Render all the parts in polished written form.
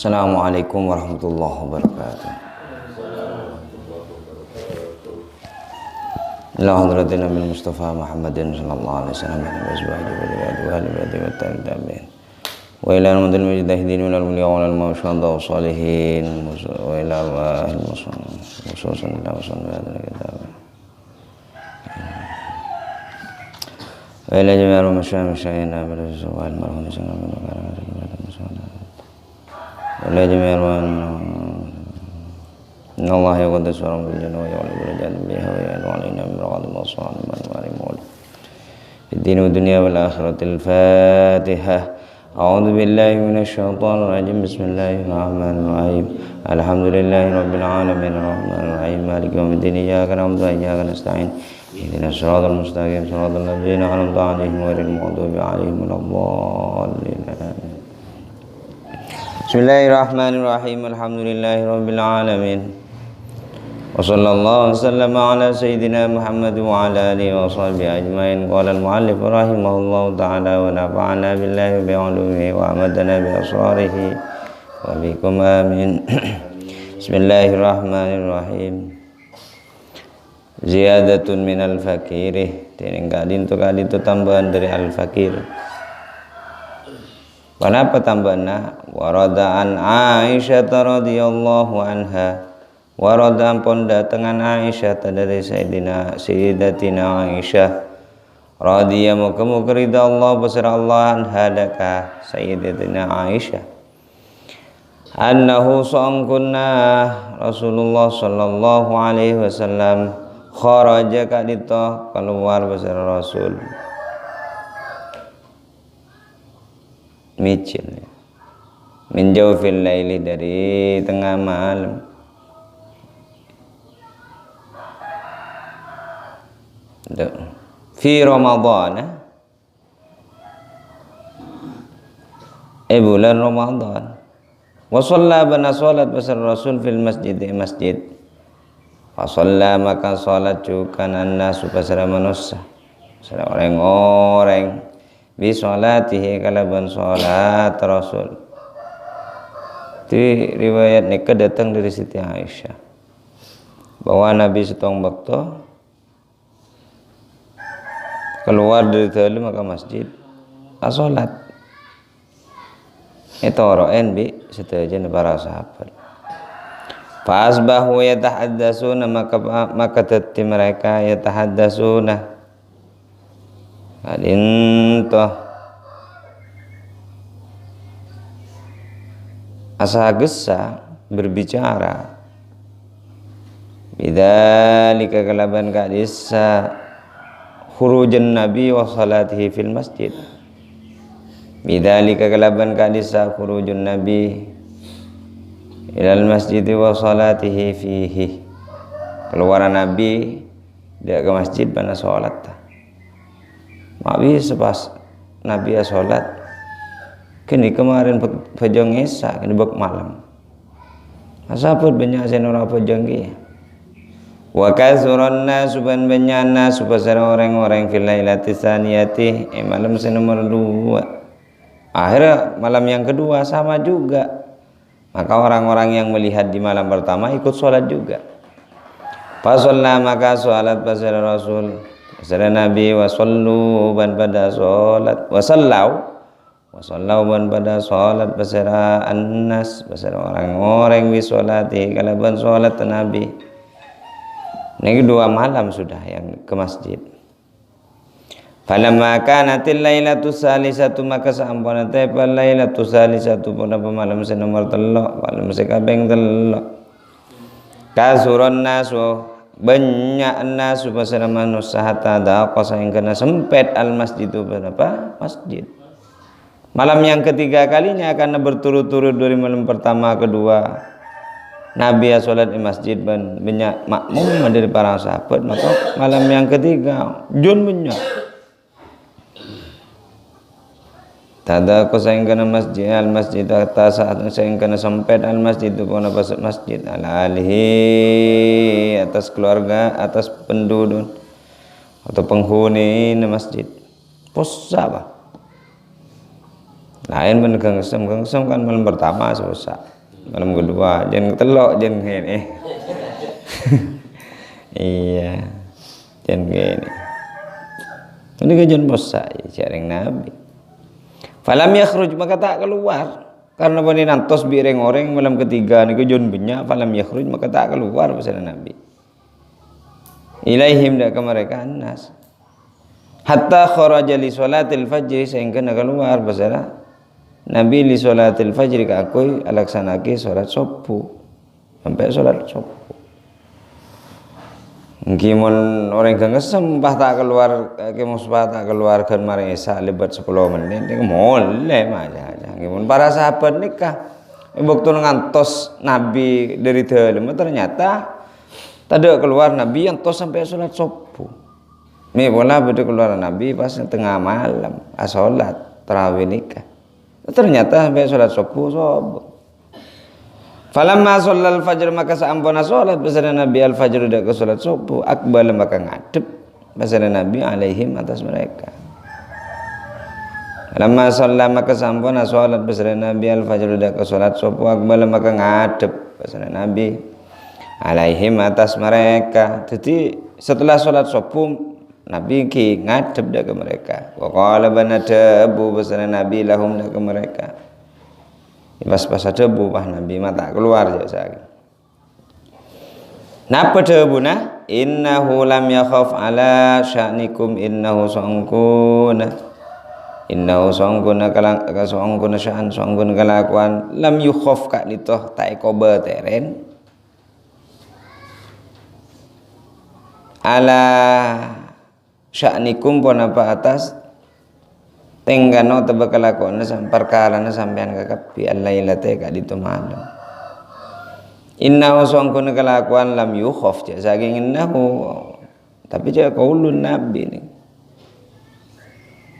Assalamualaikum warahmatullahi wabarakatuh. Ila hadratin Nabi Mustafa Muhammadin sallallahu alaihi wasallam wa azwajihi wa dhurriyyatihi wa tabi'in. Wa ila al-mudil mujtahidin wal awliya wal mawshanda wa salihin wa ila al muslimin khususan ila wasallama kitab. Wa ila jami'il masyayikh bil zawal marhum sallallahu alaihi wasallam. Wa jami'al inna Allah yaqaddas wa bil janna wa ya'lamu bil janna biha wa ya'lamu alaina min raqad wa sallallahu alaihi wa sallam fid din wa dunya wal akhiratil Fatihah. A'udzu billahi minasy syaithanir rajim. Bismillahirrahmanirrahim. Alhamdulillahi rabbil alamin arrahmanir rahim maliki yaumiddin iyyaka na'budu wa iyyaka nasta'in ihdinas siratal mustaqim siratal ladzina an'amta 'alaihim ghairil maghdubi 'alaihim waladdallin. Bismillahirrahmanirrahim. Alhamdulillahi rabbil alamin. Wa sallallahu wasallam ala sayyidina Muhammad wa ala alihi wa sahbihi ajmain. Qala al-mu'allif rahimahullahu ta'ala wa nafa'ana billahi bi 'ulumihi wa amadana bi asrarihi wa bikum amin. Bismillahirrahmanirrahim. Ziyadatun minal fakirih. Kali itu tambahan dari al-fakir. Kenapa tambahannya? Warada an Aisyah radhiyallahu anha. Warada ampun datangan Aisyah dari Sayyidatina Aisyah radhiyallahu muga ridha Allah besar Allah anha daka Sayyidatina Aisyah. Annahu sangkunna Rasulullah sallallahu alaihi wasallam kharaja kadito keluar besar Rasul. Micil min jawfil laili dari tengah malam. Fi Ramadan bulan Ramadan wa shalla bana salat besar Rasul fil masjid fa shalla maka salat jukan annas besar manusia orang-orang bi salatihi kalaban salat Rasul. Itu riwayat nikah datang dari Siti Aisyah bahwa Nabi setong waktu keluar dari dalam maka masjid salat itu roen bi setuju para sahabat. Fa asbahu yatahaddatsuna maka teti mereka yatahaddatsuna alintoh asa gesa berbicara bidzalika kalaban kadisa khurujan Nabi wa salatihi fil masjid. Bidzalika kalaban kadisa khurujun Nabi ilal masjid wa salatihi fihi. Keluaran Nabi dia ke masjid bana salat. Mawi sepas Nabi ya salat. Kini kemarin pejong isya kini bak malam. Asaput banyak senora pejong ki. Wa kasuran nas ban banyana supasar orang-orang fil lailati tsaniyati malam nomor 2. Akhirnya malam yang kedua sama juga. Maka orang-orang yang melihat di malam pertama ikut sholat juga. Fa shalla maka sholat pasal Rasul pasal Nabi wa sallu ban pada sholat wa sallau ban pada sholat pasal annas pasal orang-orang bi sholati kalaban sholat Nabi. Ini 2 malam sudah yang ke masjid. Falamma kanatil lailatu salisatu maka sampuna te lailatu salisatu pada malam nomor 3 malam sekabeng 3. Kasuran nasu banyak nasu pasal manusia hatta daqa yang kena sempet al masjidu berapa masjid. Malam yang ketiga kalinya karena berturut-turut dari malam pertama kedua Nabi ya sholat di masjid banyak makmum dari para sahabat. Maka malam yang ketiga jun banyak tada ko sayang kana masjid al masjid atas saat sayang kana sempet al masjid itu pun apa masjid ala alihi atas keluarga atas penduduk atau penghuni masjid posa Lain ben kengsem kan malam pertama susah. Malam kedua jangan telok jangan ini. Iya. Jangan gini. Ini kajian bosa jaring Nabi. Falam yakhruj maka tak keluar. Karena bani nantos bireng orang malam ketiga ni kajian banyak falam yakhruj maka tak keluar pasal Nabi. Ilaihim dak ke mereka nas. Hatta kharaja li salatil fajr sehingga nak keluar pasal Nabi li salatil fajr ka akui alaksanake salat subuh. Sampai salat subuh. Gimon orang kengesem bah tak keluar kemusbah tak keluarkan mari Isa lebat 10 menit dia moleh aja. Gimon para sahabat nikah waktu ngantos Nabi dari dalam ternyata tadi keluar Nabi yang tos sampai salat subuh. Ni bola betul keluar Nabi pas tengah malam salat tarawih nikah. Ternyata sampai salat subuh. Falamma shallal fajr maka saampuna salat bersama Nabi al-fajr dak ke salat subuh akbal maka ngadep bersama Nabi alaihim atas mereka. Falamma shalla maka saampuna salat bersama Nabi al-fajr dak ke salat subuh akbal maka ngadep bersama Nabi alaihim atas mereka. Jadi setelah salat subuh Nabi ki ngadep dak ke mereka. Wa qala banadabu bersama Nabi lahum dak ke mereka. Pas debu bah Nabi mata keluar je saya. Napa debuna? Innahu lam yakhaf ala sya'nikum innahu sangkuna. Innahu sangkuna kalang sangkuna sya'an sangkuna kelakuan lam yukhaf ka ditoh tak kobe teren. Ala sya'nikum pun apa atas tenggano tebe kelakuan perkarana sampean kakapi al-lailate ka ditu malam. Innahu sangkun kelakuan lam yukhaf ja saking innahu tapi ja qaulun Nabi ni.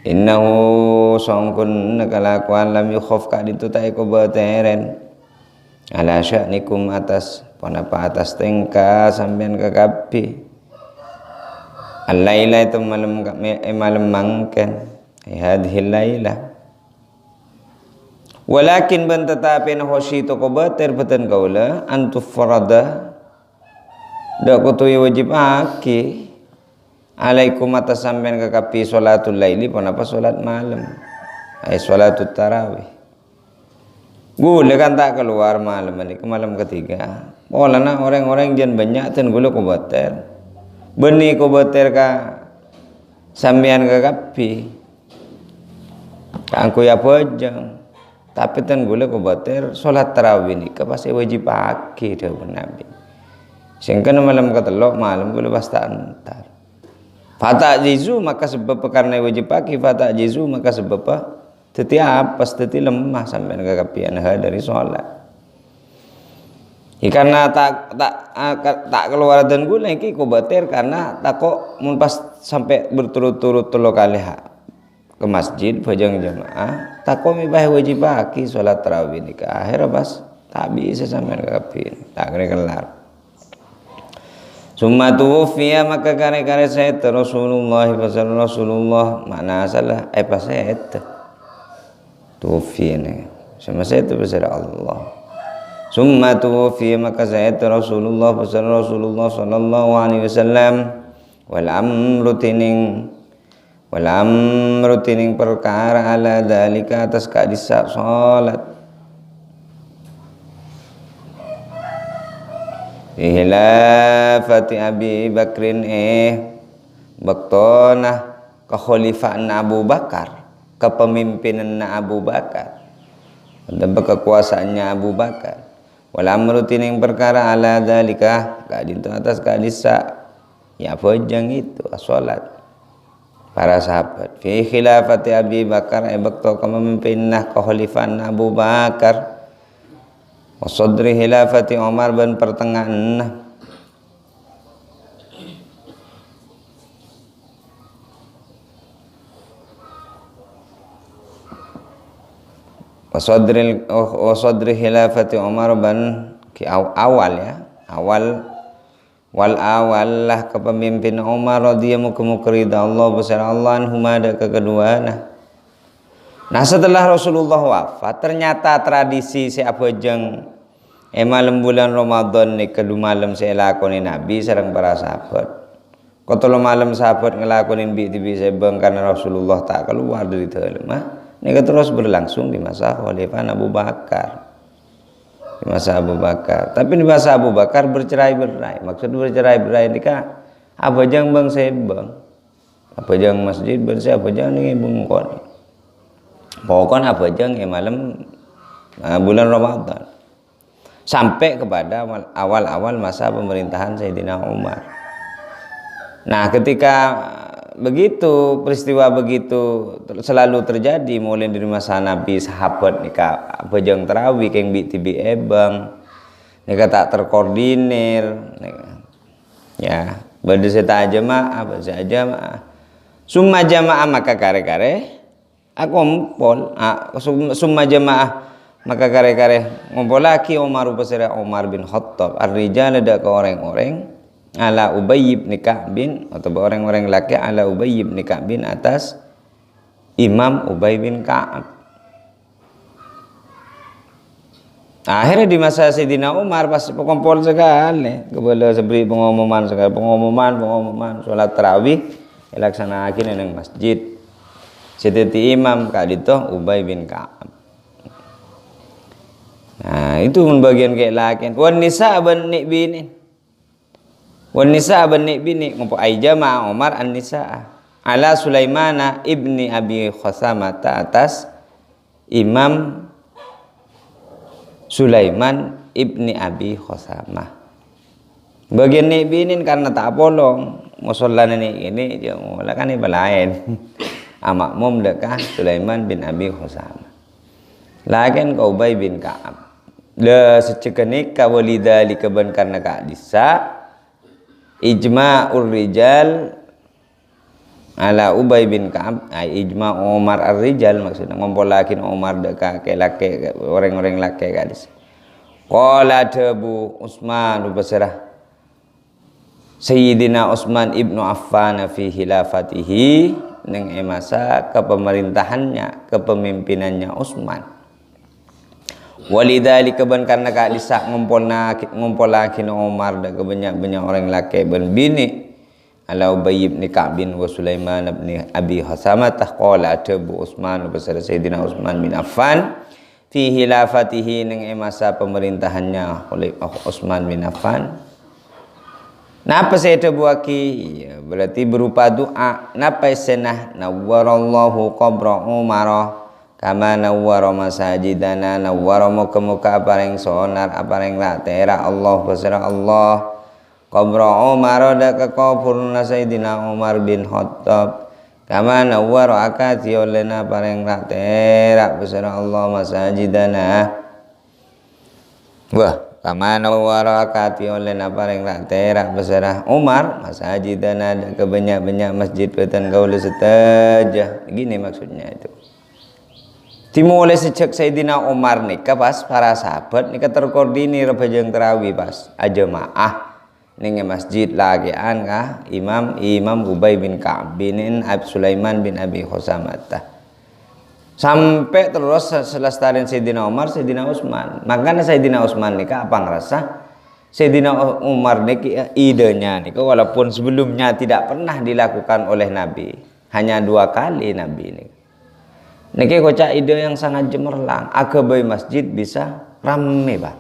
Innahu sangkun kelakuan lam yukhaf ka ditu ta ko bateren. Ala sya'nikum atas panapa atas tengka sampean kakapi. Al-laila itu malam mangken. Hadhil lailah walakin ban tetapi khosyitu qabatir beten kaula antu farada dak kutu wajib aki alaikum atas sampean kakapi salatul laili panapa salat malam ai salatut tarawih gule kan tak keluar malam ini ke malam ketiga polana orang-orang jan banyak ten gule qabatir beni qabatir ka sampean kakapi angku ya pojang tapi tan gule ko bater salat tarawih ni ka pasti wajib pagi dah Nabi sehingga malam katelok malam gule basta antar fata jizu maka sebab karena wajib pagi fata jizu maka sebab teti apa teti lemah sampai kekapian dari salat karena tak keluar dan gule ki ko bater karena tak kok mun pas sampai berturut-turut 3 kali ke masjid bajang jamaah takomi bah wajib pagi salat tarawih ni ke akhir pas tak bisa sampai kapin tak kelar summa tuwfiya maka kare-kare saya Rasulullah Rasulullah mana salah pas saya tuwfiya ni sama saya itu besar Allah summa tuwfiya maka saya Rasulullah sallallahu alaihi wasallam wal amru tining perkara ala dalika atas kadisa salat khilafati Abi Bakrin baktona kekhalifaan Abu Bakar kepemimpinan Abu Bakar dan kekuasaannya Abu Bakar wal amru tining perkara ala dalika kadintu atas kadisa ya pojang itu salat para sahabat fi khilafati Abi Bakar bakto kepemimpinannya kekhalifaan Abu Bakar wa sadri khilafati Umar ban pertengahan wa sadri khilafati Umar ban ki awal ya wal awal lah kepemimpin Umar radhiyallahu muka ridha Allah besar Allah anhuma ada kekeduana Nah setelah Rasulullah wafat, ternyata tradisi si abajeng malam bulan Ramadan ni kedua malam saya lakonin Nabi sareng para sahabat. Kalau malam sahabat ngelakonin bi sebeng karena Rasulullah tak keluar dari dalam. Ini terus berlangsung di masa Khalifah Abu Bakar. Di masa Abu Bakar. Tapi di masa Abu Bakar bercerai-berai. Maksud bercerai-berai ini kan abajang bang sebeng. Abajang masjid bersih abajang ni bengkon. Pokoknya apa aja malam bulan Ramadan sampai kepada awal-awal masa pemerintahan Sayyidina Umar. Nah ketika begitu peristiwa begitu selalu terjadi mulai dari masa Nabi sahabat nikah apa jang terawih keng tibi ebang nikah tak terkoordinir ya berdeseta jamaah bahasa jamaah summa jamaah maka kare-kare akumpul summa jamaah maka kare-kare ngumpul lagi Umar bersama Umar bin Khattab ar-rijal ada ke orang-orang ala Ubay bin Ka'bin atau orang-orang laki ala Ubay bin Ka'bin atas Imam Ubay bin Ka'ab. Akhirnya di masa Sayyidina Umar pasti kumpul sekali kepada seberi pengumuman sekali pengumuman sholat tarawih dilaksanakan di masjid. Seperti imam kali itu Ubay bin Ka'ab. Nah, itu bagian kayak lakin. Wan nisa ban bini. Wan nisa ban bini ngumpul jamaah Umar an-nisa ala Sulaimana ibni Abi Khasamah atas Imam Sulaiman ibni Abi Khasamah. Bagian bini karena tak polong musolana ini dia mulai kan ini lain. Makmum dekah Sulaiman bin Abi Khasamah. Lakin kau Ubay bin Ka'ab. Le secekenik kawalidali keban karena kadisa ijma'ur rijal ala Ubay bin Ka'ab ay ijma' Umar ar-rijal maksudnya ngumpul lakin Umar dekah ke laki orang-orang laki kadis. Qala Abu Utsman berserah Sayyidina Utsman ibnu Affan fi khilafatihi neng masa kepemerintahannya kepemimpinannya Utsman walidhalika ban karena kalisa ngumpul lagi Umar dan kebanyak orang laki ben bini ala Ubay bin Ka'b wa Sulaiman bin Abi Khasamah taqala Abu Utsman bersama Sayyidina Utsman bin Affan fi khilafatihi neng masa pemerintahannya oleh Utsman bin Affan. Napa saya terbuaki? Ya, berarti berupa doa. Napa senah nawwarallahu qabra Umar kama nawwara masajidana nawwara muka-muka apareng sonar apareng ratera Allah besar Allah qabra Umar da ka kubur Sayyidina Umar bin Khattab kama nawwara akati olena apareng ratera besar Allah masajidana. Wah kama nawwara akati oleh napareng ratera besar Umar masajidana ada kebanyak-banyak masjid petan gaul setajah gini maksudnya itu dimulai sejak Sayyidina Umar nikah pas para sahabat nikah terkoordinir bajang terawih pas ajamaah ning masjid lagi kah Imam Ubay bin Ka'ab bin Sulaiman bin Abi Khasamah sampai terus selesai Sayyidina Umar, Sayyidina Utsman. Makanya Sayyidina Utsman nikah apa ngerasa Sayyidina Umar nikah idenya nikah walaupun sebelumnya tidak pernah dilakukan oleh Nabi, hanya 2 kali Nabi ini. Nikah kocak ide yang sangat cemerlang, agabai masjid bisa rame Pak.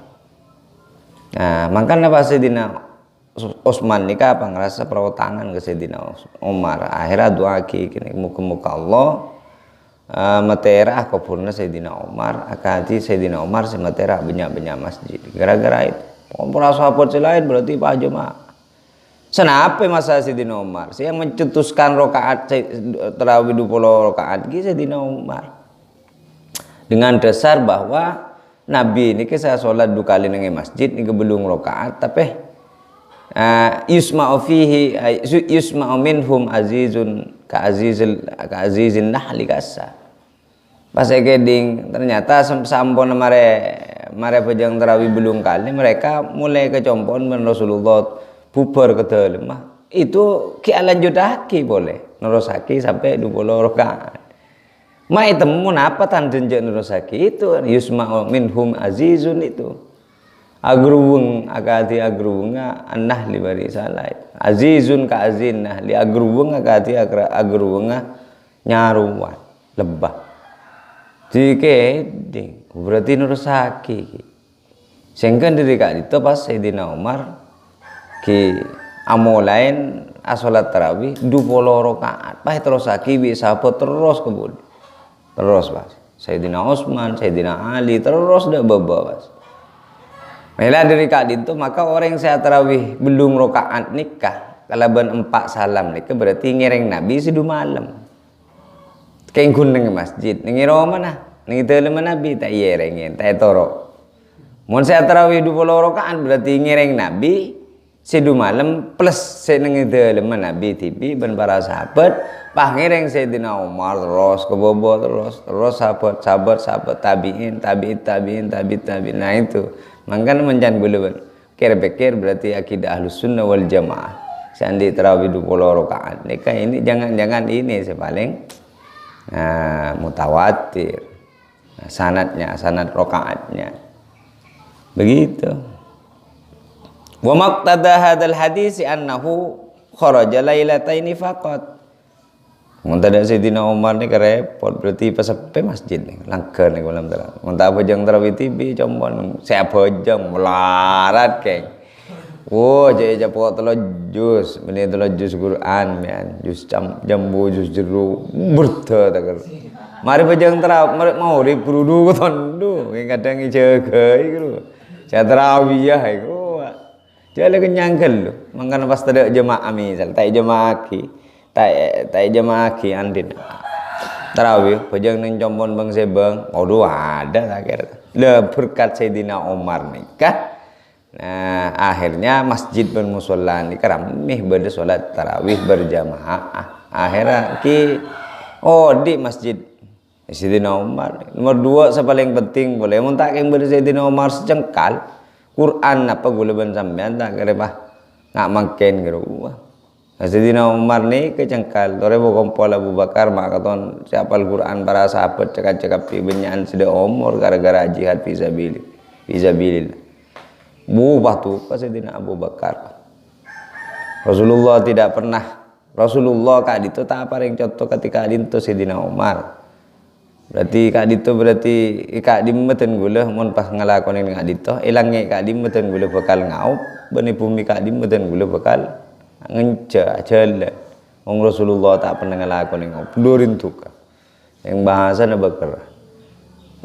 Nah, makanya Pak Sayyidina Utsman nikah apa ngerasa perawatangan ke Sayyidina Umar. Akhirnya doa kini muka-muka Allah matera kuburna Sayyidina Umar akati Sayyidina Umar si matera banyak-banyak masjid gara-gara itu para sahabat lain berarti Pak Jemaah senapa masa Sayyidina Umar saya mencetuskan rakaat tarawih 20 rakaat gitu Sayyidina Umar dengan dasar bahwa Nabi ini saya sholat 2 kali nang masjid ini belum rakaat tapi yusma'u fihi yusma'u minhum azizun ka azizin nahli kasa. Pas keding ternyata sampun mare pejang tarawih belum kali mereka mulai kecompon ben Rasulullah bubar ke dalam itu ki lanjutake boleh nerusake sampai 20 rakaat. Mai temun apa tanden jeung rusaki itu yusma'u minhum azizun itu. Agruweng akati agruwenga annah li bari salai. Azizun ka azinah li agruweng akati agruwenga nyaruan lebah. Dike berarti nurusaki. Sehingga dari kak itu pas Sayyidina Umar ki amolain asolat tarawih 20 rakaat. Pas terusaki bisa terus kebun. Terus pas Sayyidina Utsman, Sayyidina Ali terus dah babas. Mela dari kak itu maka orang yang saya tarawih belum rakaat nikah kalaban 4 salam nikah berarti ngereng Nabi sedu malam. Kayak guneng masjid, ngiro mana? Ning dalam Nabi tak yerengin, tak toro. Mun saya tarawih 20 rakaat berarti ngereng Nabi sedu malam plus seneng dalam Nabi tibi ben para sahabat. Pangereng Sayyidina Umar terus kebobo terus sahabat tabiin. Nah itu mangkan menjan buluan kira-kira berarti akidah Ahlus Sunnah wal Jamaah sandi tarawih 20 rakaat nikah ini jangan ini sepaling mutawatir sanadnya sanad rakaatnya begitu. Wa maqtada hadzal hadis annahu kharaja lailataini faqat. Mun tada Sayyidina Umar ni kerepot berarti pas sampai masjid ni langkar ni malam tarawih. Mun tak bojang tarawih tibi combon saya bojang melarat keng. Oh je pot telo jus, beni telo jus Quran mian, jus jambu jus jeruk berta tak. Mari bojang tarawih, mari mau rib kudu ko tondu, kadang jaga iku. Saya tarawih ya iku. Jale kenyang lu. Mangkan pas tada jemaah misal, tak jemaah ki. Tak jemaah ki andin tarawih bojang nang jombon bang sebang waduh ada tak kira le berkat Sayyidina Umar nikah. Nah akhirnya masjid ben musalla ni ramih pada salat tarawih berjamaah akhirnya ki di masjid Sayyidina Umar nomor 2 paling penting boleh mun tak yang ber Sayyidina Umar secengkal Quran apa gula ben sampean tak kira bah ngak mangken kira Sayyidina Umar ni kecengkal tore bo kompol Abu Bakar mak katon siapal Quran para sahabat cekap-cekap benyan sudah umur gara-gara jihad fisabilillah. Buah tu pas Sayyidina Abu Bakar. Rasulullah tidak pernah Rasulullah kak itu tak paring contoh ketika dintu Sayyidina Umar. Berarti kak itu berarti kak dimeten gula mun pas ngelakoni kak itu ilange kak dimeten gula bakal ngaup bani bumi kak dimeten gula bakal ngenca jala wong Rasulullah tak pernah ngelakoni ngodorin tuka yang bahasa na bakar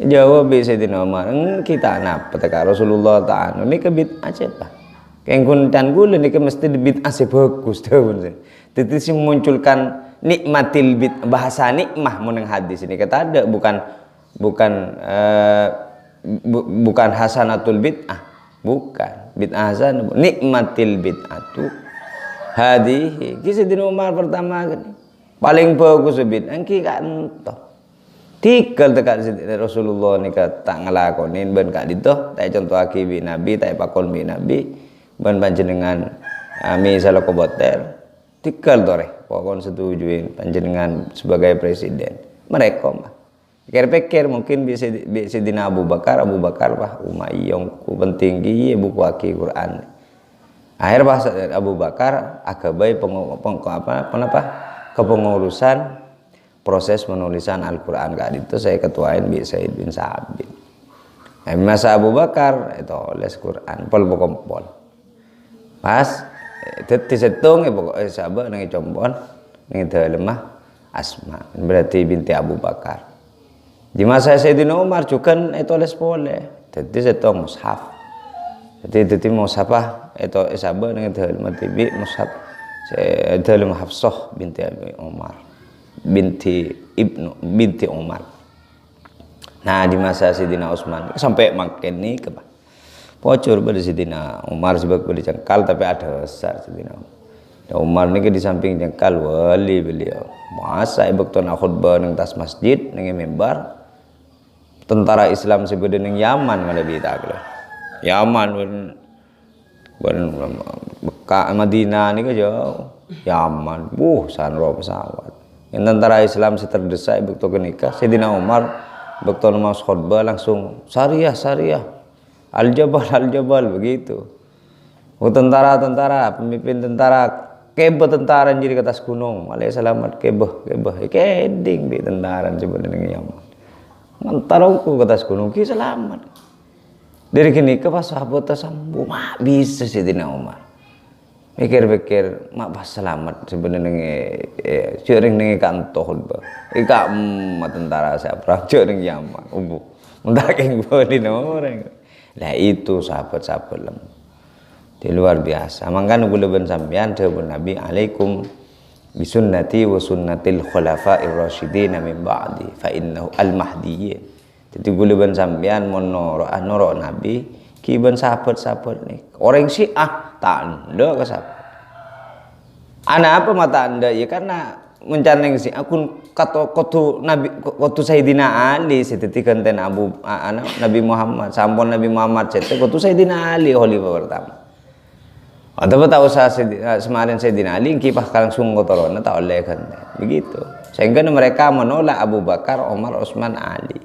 jawab Sayyidina Umar kita napa tak Rasulullah tak anu ni ke bid'ah apa keng kuntan gula ni ke mesti bid'ah bagus tahun tetapi si munculkan nikmatil bid'ah bahasa nikmah mun hadis ini kata ada bukan hasanatul bid'ah bukan bid'ah hasan nikmatil bid'ah tu hadihi kisah Sayyidina Umar pertama kan paling bagus bid angki kan to tikal dekat Rasulullah ni tak ngelakonin ben kak dito tak contoh aki bi Nabi tak pakon bi Nabi ben panjenengan misal ko boter tikal tore pokon setujuin panjenengan sebagai presiden mereka mah pikir-pikir mungkin bisa Sayyidina Abu Bakar bah Umayyah ku penting ki buku aki Quran. Akhir bahasa Abu Bakar akabai kepengurusan proses penulisan Al-Quran kali itu saya ketuain bi Said bin Sabit. Masa Abu Bakar itu les Quran pol kompol. Pas teti setung pokok sahabat nang combon ning lemah Asma berarti binti Abu Bakar. Di masa Sayyidina Umar juga itu les boleh. Teti setung mushaf. Jadi mushaf itu sahabat dengan dalam tibi mushaf dalam Hafsah binti Umar binti Umar. Nah di masa Sayyidina Utsman sampai makin ni ke pocor pada Sayyidina Umar sebab boleh jengkal tapi ada besar Sayyidina Umar ni ke di samping jengkal wali beliau masa ibu nak khutbah nang tas masjid nang mimbar tentara Islam sebeda nang Yaman lebih tak Yaman Mekah Madinah ni ke jauh Yaman sanro pesawat Yang tentara Islam terdesak bekto ke nikah. Sayyidina Umar bekto mau khutbah langsung syariah al-jabal begitu. Tentara pemimpin tentara kebeh tentara jadi ke atas gunung. Alaihi selamat kebeh keding di tentara sebenarnya Yaman. Mantarongku ke atas gunung ki selamat. Dari kini ke pas sahabat tersambu mak bisa Sayyidina Umar. Pikir-pikir mak pas selamat sebenarnya sering ning kantor ba. Ika tentara saya perang sering Yaman. Umbu. Mendaking bodi orang. Lah itu sahabat-sahabat lem. Di luar biasa. Mangkan kula ben sampean dawuh Nabi alaikum bisunnati wa sunnatil khulafa'ir rasyidin min ba'di fa innahu al-mahdiyyin. Jadi kula ben sampean monoro anoro Nabi ki ben sahabat-sahabat nih. Orang Syiah tanda ke sahabat. Ana apa mata Anda? Ya karena mencaneng si akun kotu Nabi kotu Sayyidina Ali setiti konten Nabi Muhammad sampun Nabi Muhammad sete kotu Sayyidina Ali khalifah pertama. Atau tahu semarin Sayyidina Ali kipah langsung kotorona tak oleh kan begitu. Sehingga mereka menolak Abu Bakar, Umar, Utsman, Ali.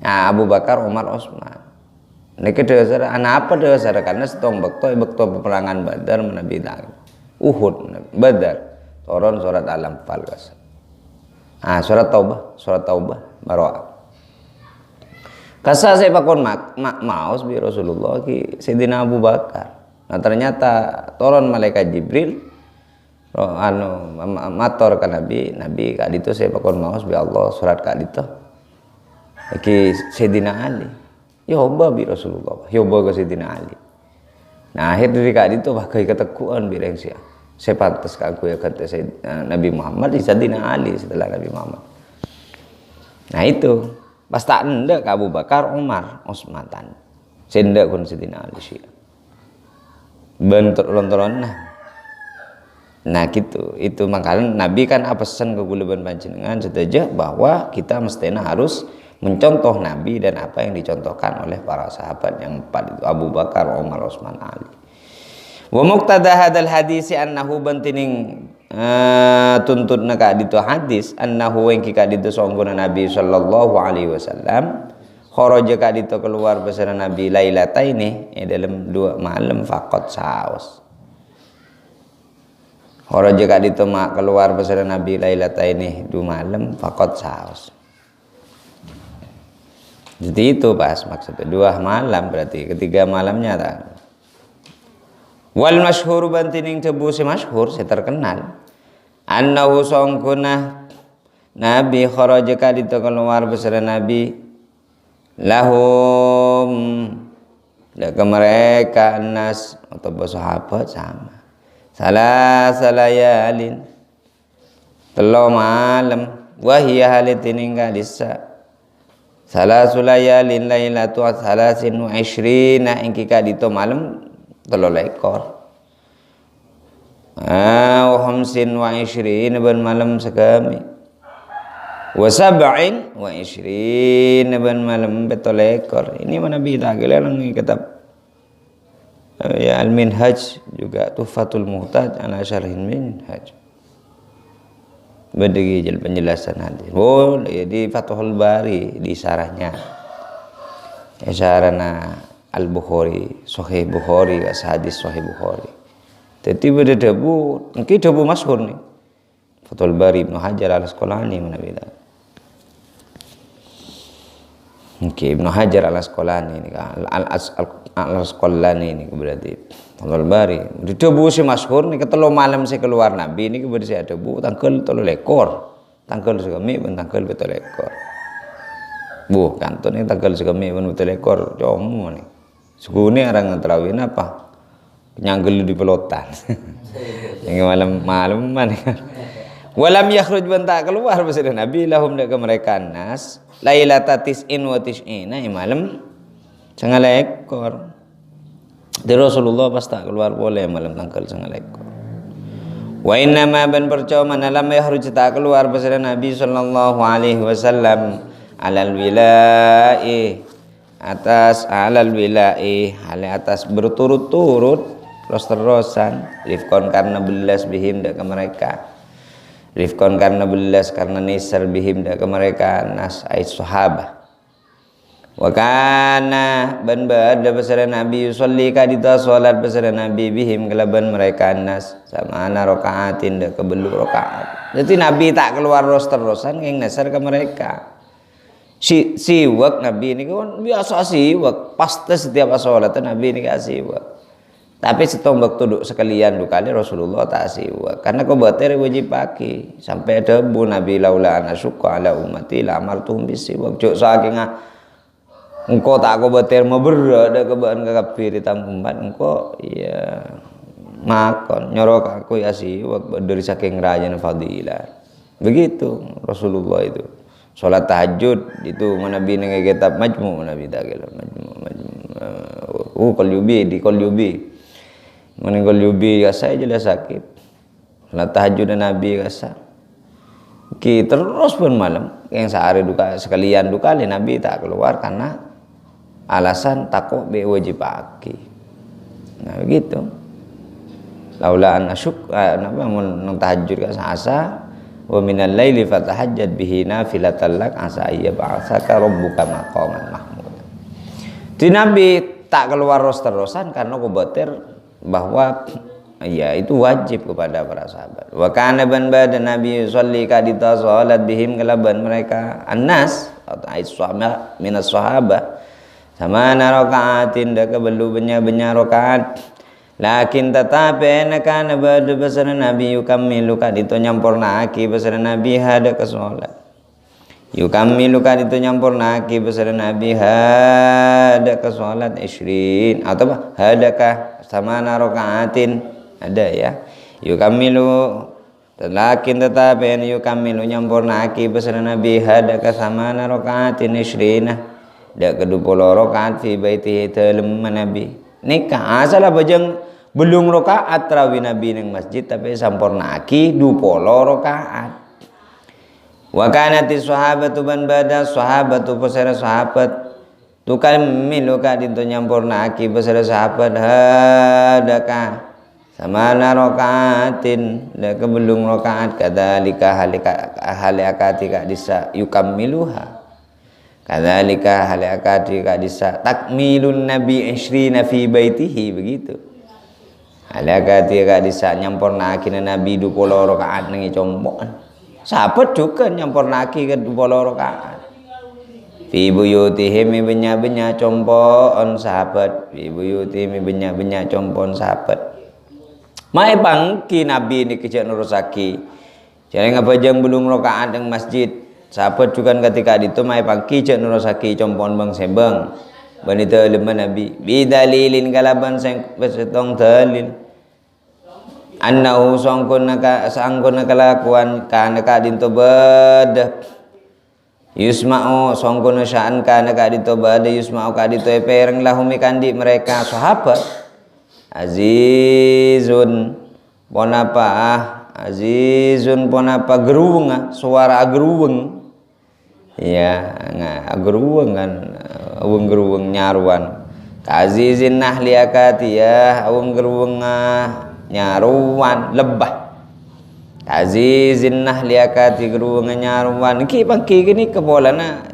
Nah, Abu Bakar, Umar, Utsman. Niki dasar apa dasar karena setong bekto peperangan Badar menabi Uhud, Badar. Turun surat Al-Anfal kas. Surat Taubah Baroah. Kasa saya pakon maus bi Rasulullah ki Sayyidina Abu Bakar. Nah ternyata turun malaikat Jibril mator ke Nabi kak itu saya pakon maus bi Allah surat kak itu ki Sayyidina Ali. Yoba bi Rasulullah. Yoba ke Sayyidina Ali. Nah akhir dari kak itu pakai ketekuan bi rengsia. Saya pantas aku ya kata Nabi Muhammad di Sayyidina Ali setelah Nabi Muhammad. Nah itu pas tak ndak Abu Bakar, Umar, Utsman tan. Sendak kun Sayyidina Ali sih. Bentuk lontoran nah gitu itu makanya Nabi kan pesan ke kula panjenengan setuju bahwa kita mestinya harus mencontoh Nabi dan apa yang dicontohkan oleh para sahabat yang empat itu Abu Bakar, Umar, Utsman, Ali. Wa muqtada hadzal hadis annahu bantining tuntutna ka ditu hadis annahu yang ka ditu songgona Nabi sallallahu alaihi wasallam kharaja ka ditu keluar bersama Nabi lailataini dalam 2 malam faqat saos. Kharaja ka ditu keluar bersama Nabi lailataini 2 malam faqat saos. Jadi itu pas maksudnya 2 malam berarti ketiga malamnya tak. Wal masyhur bantining tebu si masyhur si terkenal annahu songkuna Nabi kharaja ka ditu keluar bersama Nabi lahum ke mereka nas atau sahabat sama salayalin 3 malam wahia halitin kadisa salayalin lailatu 23 ingki kadito malam 3 wa 25 ben malam sekami wa 27 ben malam 17 ini mana bida gelang kitab ya Al-Minhaj juga Tuhfatul Muhtaj ala Syarhin Minhaj berdegi penjelasan hadis di Fathul Bari di syarahnya syarahna Al-Bukhari Sahih Bukhari hadis Sahih Bukhari jadi beda debu mungkin debu masyhur nih Fathul Bari Ibnu Hajar Al-Asqalani mana beda. Oke, Ibnu Hajar Al-Asqalani ini Al-Asqalani ini berarti Fathul Bari. Di debu si masyhur nih ketelu malam saya keluar Nabi ini berarti saya debu tangkel 3 ekor. Tangkel segami ben tangkel 7 ekor. Bu, kantun ini tangkel segami ben 7 ekor jomo nih. Sugune arang terawih apa? Nyanggel di pelotan. Yang malam mana kan. Walam yakhruj banta keluar bersama Nabi lahum ke mereka nas lailata tis'in wa tis'ina malam 9 ekor. Di Rasulullah pas tak keluar boleh malam tanggal 9 ekor. Wa inna ma ban percuma lam yakhruj tak keluar bersama Nabi sallallahu alaihi wasallam alal wilai atas alal wilai hal atas berturut-turut terus-terusan lifkon karena belas bihim ke mereka rifqan karena belas, karena nisar bihim dak ke mereka nas ai sahabah. Wa kana ban bada besar Nabi yusolli kadita salat besar Nabi bihim kelaban mereka nas sama ana rakaatin dak ke belu rakaat. Jadi Nabi tak keluar terus-terusan ngeng nasar ke mereka. Siwak Nabi ini kan biasa siwak, pasti setiap salat Nabi ini kasih siwak. Tapi setombak tuduk sekalian dua kali Rasulullah tak siwak karena kau bater wajib pakai sampai debu Nabi laula ana syukka ala ummati la amartuhum bisiwak. Cuk saking engkau tak kau bater mau berada kebaan kafir hitam umat engkau ya makan nyorok aku ya siwak dari saking rajin fadilah. Begitu Rasulullah itu. Salat tahajud itu Nabi dengan kitab majmu Nabi tak kira majmu qalyubi meninggal yubi ya saya jelas sakit. Salat tahajud Nabi kasa ki terus pun malam yang sehari duka sekalian duka Nabi tak keluar karena alasan takut be wajib pakai. Nah begitu. Laula an asyuk napa mun tahajud ka asa wa minal laili fatahajjad bihi nafilatan lak asa iya ba'atsaka rabbuka maqaman mahmud. Di Nabi tak keluar terus-terusan karena kubatir bahwa ya itu wajib kepada para sahabat. Wa kana ban bada Nabi sholli kadita salat bihim kelaban mereka annas atau aisyah minas sahabah sama narokaatin dak kebelu benya rakaat. Lakin tetapi kana bada besar Nabi yukammilu kadito nyampurnaaki besar Nabi hada ke salat. Yukammilu kadito nyampurnaaki besar Nabi hada ke salat 20 atau apa? Hadakah sama narokaatin ada ya. Yukammilu lakin tetapi yukammilu nyampurnaaki besar Nabi hada ke sama narokaatin 20 dak kedua rakaat fi baitihi dalem Nabi. Nikah asal bajang belum rakaat tarawih Nabi ning masjid tapi sampurnaaki 20 rakaat. Wa kanati sahabatu ban bada sahabatu pasara sahabat tukal miluka dinto nyampurnaaki pasara sahabat hadaka samana rakaatin dak belum rakaat kadzalika halakati ka disa yukammiluha. Kadzalika halakati ka disa takmilun nabi 20 fi baitihi begitu. Halakati ka disa nyampurnaaki nabi 20 rakaat nang combon. Sahabat juga nyampurnaaki ke 20 rakaat. Fi buyutihim benya compon sahabat. Fi buyutihim benya compon sahabat. Mai bangki nabi ni kejak nurusaki. Jangan ngabajang belum rakaat nang masjid. Sahabat juga ketika itu mai pagi cek nurusaki compon bang sembang banita lemah Nabi bidalilin kalaban seng pesetong dalil annahu sangkuna kelakuan kana kadinto bad yusma'u sangkuna sya'an kana kadinto bad yusma'u kadito pereng lahumi kandi mereka sahabat azizun ponapa geruweng suara geruweng ya geruweng kan awang geruweng nyaruan kazizin nahliakati ya awang geruweng nyaruan lebah kazizin nahliakati geruweng nyaruan ki pangki gini kebolana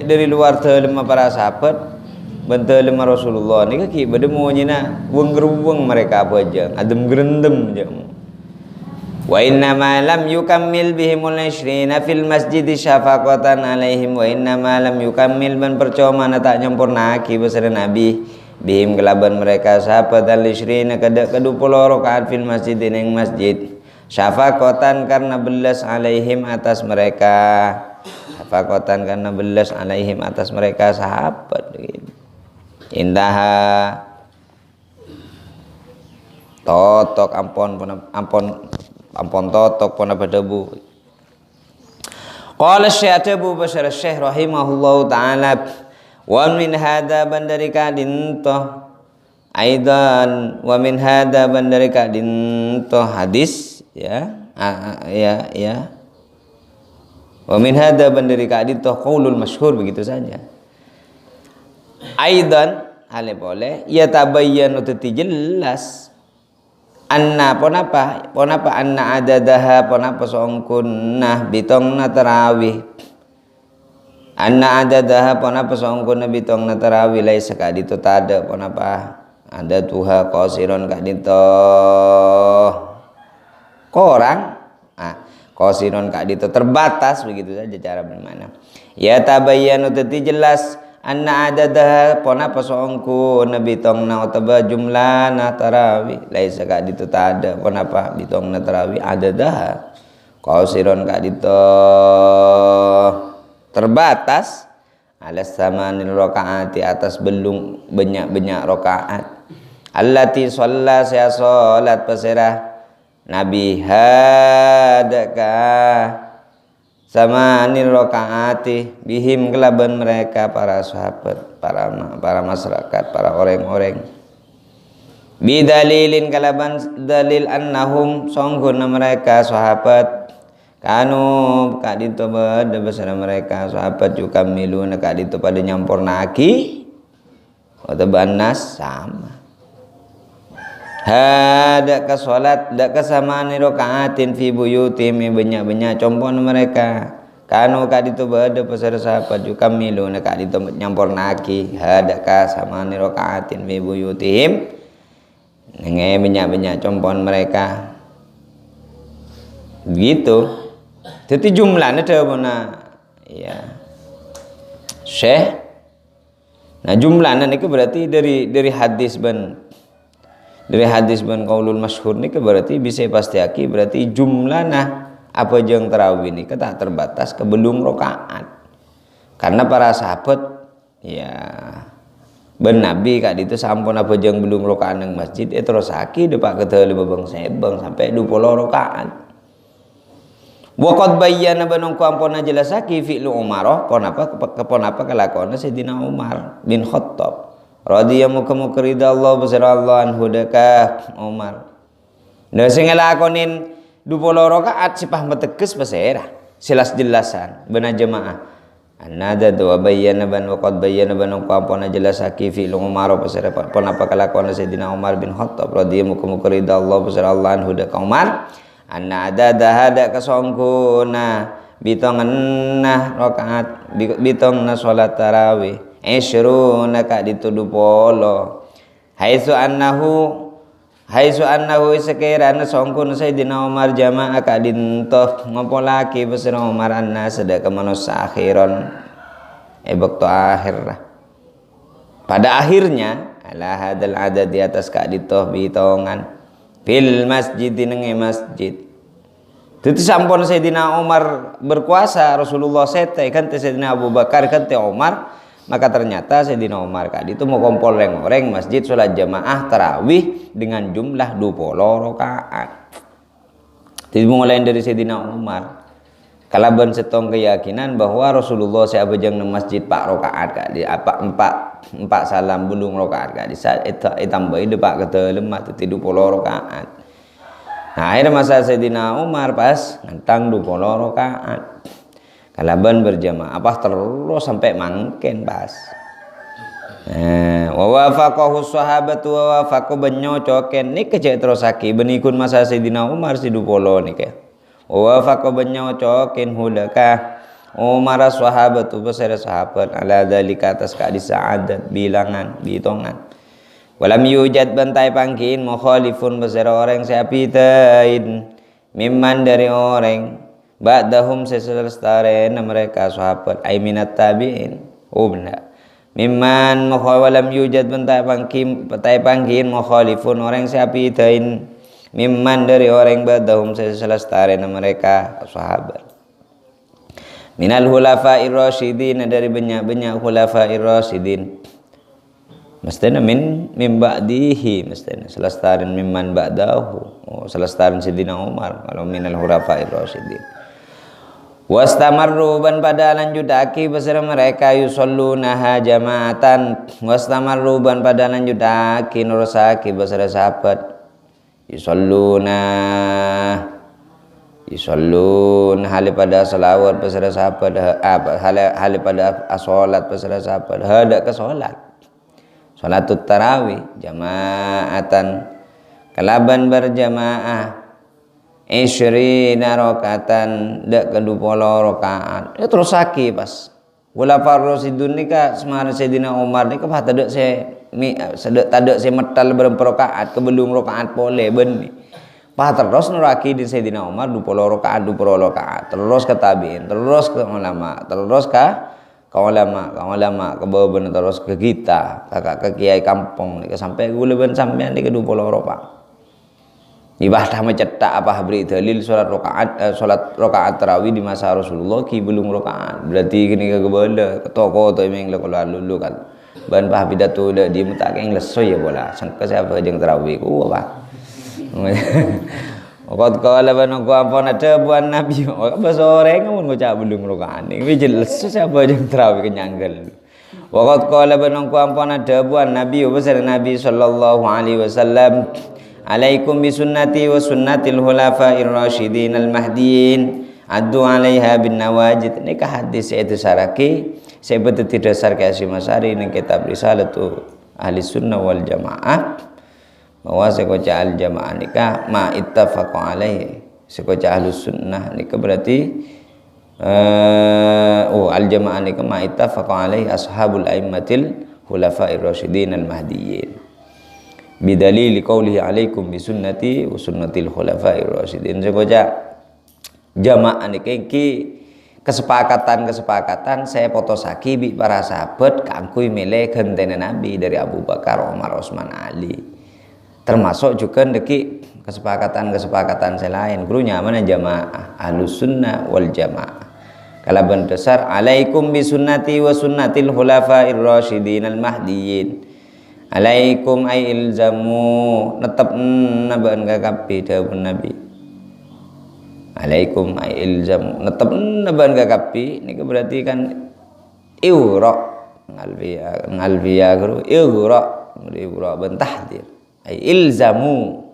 dari luar telema para sahabat bentelema Rasulullah ni ki bedemu nyina wang geruweng mereka apa aja adem gerendem je. Wa inna ma lam yukammil bihimul 20 fil masjid syafaqatan alaihim wa inna ma lam yukammil ban percuma tak nyampurnaaki besar Nabi bihim kelaban mereka sahabat al-20 kada 20 rakaat fil masjid ning masjid syafaqatan karena belas alaihim atas mereka syafaqatan karena belas alaihim atas mereka sahabat gitu. Indaha totok ampon totok pona berdebu. Qala Syekh Abu Bashar Syekh rahimahullahu taala wa min hadza bandarika dinto aidan wa min hadza bandarika dinto hadis ya wa min hadza bandarika dinto qaulul masyhur begitu saja. Aidan hale boleh ya tabayyanu tati jelas anna ponapa anna adadaha ponapa songkunna bitongna tarawih anna adadaha ponapa songkunna bitongna tarawih laisa kadito tada ponapa ada tuha qasiron kadito korang qasiron kadito terbatas, begitu saja cara bermakna. Ya tabayyanu tati jelas anna adadaha ponapa songku nabi tongna otaba jumlana tarawih laisa kadito tada ponapa bitongna tarawih adadaha qasiron kadito terbatas alas samanil rakaati atas belum banyak rakaat allati shalla saya salat pasirah nabi hadaka sama anil rokaati bihim kelaban mereka para sahabat, para masyarakat, para orang-orang. Bidalilin kelaban dalil annahum songgun mereka sahabat kanu kadito bada besar mereka sahabat juga miluna kadito pada nyampur naki atau banas sama. Hada ka salat dak kesamaan rakaatin fi buyutim banyak compon mereka kanu kaditu bada pasar sahabat juga miluna kaditu nyampor naki hada ka samaan rakaatin fi buyutim nge banyak compon mereka gitu. Jadi jumlahnya mana ya Syekh. Nah jumlahnya itu berarti dari hadis ban qaulul masyhur ni berarti bisa pasti aki berarti jumlahna apa jeung tarawih ni tak terbatas ke belum rakaat. Karena para sahabat ya ben nabi kak ditu sampun apa jeung belum rakaat nang masjid terus aki depak keteul bebeng sebeng sampai 20 rakaat. Wa qad bayyana banung ku ampuna jelasaki fi'lu Umar ponapa kelakuan Sayyidina Umar bin Khattab radhiyallahu muka ridha Allah besar Allah anhu deka Umar. Nah sing ngelakonin 20 rakaat sipah meteges pasera silas jelasan beuna jemaah. Anada wa bayyana ban wa qad bayyana ban qampona jelasaki fi Umar pasera ponapa kelakuan Sayyidina Umar bin Khattab radhiyallahu muka ridha Allah besar Allah anhu deka Umar. Anada dahada kasongkuna bitonganna rakaat bitongna salat tarawih isyruna kak dituduh polo haitsu annahu sekirana songkun Sayyidina Umar jamaah kak dintoh ngompolaki besar Umar anna sedek manusia akhiron waktu akhir lah. Pada akhirnya ala hadal adad di atas kak ditoh bitongan fil masjid nenge masjid. Itu sampun Sayyidina Umar berkuasa Rasulullah sete kan Sayyidina Abu Bakar kan Umar. Maka ternyata Sayyidina Umar kali itu mau kompol orang masjid sholat jamaah tarawih dengan jumlah 20 rakaat. Jadi mulai dari Sayyidina Umar. Kalaban setong keyakinan bahwa Rasulullah saya bejang nang masjid 4 rakaat kak di apa 4 salam bulung rakaat kak di saat itu tambahi depak kata lemah tu 20 rakaat. Nah akhirnya masa Sayyidina Umar pas ngentang 20 rakaat. Kalaban berjamaah apa terus sampai mangken pas. Wa wafaqahu sahabatu wa wafaqu benyocoken ni kecek terus aki benikun masa Sayyidina Umar si 20 ni ke. Wa wafaqu benyocoken hudaka Umar sahabatu besar sahabat ala dzalika atas ka disaadat bilangan bitongan. Walam yujad bantai pangkin mukhalifun besar orang sapitain mimman dari orang ba'dahum seselestaren mereka sahabat ay minat tabi'in benar mimman walam yujad bentai pangkin mukhalifun orang sapitain mimman dari orang ba'dahum seselestaren mereka sahabat minal hulafa'ir rasyidin dari banyak hulafa'ir rasyidin mestinya min ba'dihi mestinya selestarin mimman ba'dahu selestarin Sayyidina Umar kalau minal hulafa'ir rasyidin wastamarru ban pada lanjutaki beserta mereka yusollunaha jamaatan wastamarru ban pada lanjutaki nurusaki beserta sahabat yusallun hali pada salawat beserta sahabat hali pada asolat beserta sahabat hada ke solat salatut tarawih jamaatan kalaban berjamaah isyrina rakaatan dak kedupolo rakaat terus saki pas wala farrosidun nika semana Sayyidina Umar nika bah tadek sedek tadek se metal berapa rakaat kebelum rakaat pole ben pah terus nuraki di Sayyidina Umar 20 rakaat terus ke tabiin terus ke ulama terus ke ulama ke beban terus ke kita kakak ke kiai kampung nika sampai gule ben sampean nika 20 rakaat ibadah mencetak apa beri dalil salat rakaat tarawih di masa Rasulullah ki belum rakaat berarti kini ke bala ke toko to emang lalu kan ban bah pidato le di mutak yang leso ya bola sangka siapa jeung tarawih ku apa Qad qala ban ku ampun ada buan nabi apa sore mun ngucap belum rakaat ini jelas siapa jeung tarawih kenyanggal Qad qala ban ku ampun ada buan nabi besar nabi sallallahu alaihi wasallam alaikum bisunnati wa sunnatil khulafa'ir rasyidin al mahdiin addu 'alaiha bin nawajid nikah hadis itu saraki saya betul tidak dasar ke Hasyim Asy'ari ning kitab Risalatu Ahli Sunnah wal Jamaah bahwa sekoca al jamaah nikah ma ittafaqu alaihi sekoca Ahlus Sunnah nikah berarti al jamaah nikah ma ittafaqu alaihi ashabul aimmatil khulafa'ir rasyidin al mahdiin bidalili qaulihi alaikum bisunnati wa sunnatil khulafa'ir rasyidin sekoca jamaah niki kesepakatan saya potosaki bi para sahabat kangkui milih gentene Nabi dari Abu Bakar, Umar, Utsman, Ali. Termasuk juga niki kesepakatan selain gurunya mana jamaah Ahlus Sunnah wal Jamaah. Kalaban dasar alaikum bisunnati wa sunnatil khulafa'ir rasyidin al mahdiyyin. Alaikum ay ilzamu netep naban gagapi dawuh Nabi. Alaikum ay ilzamu netep naban gagapi niki berarti kan iwra ngalbiya guru iwra bentahdir ay ilzamu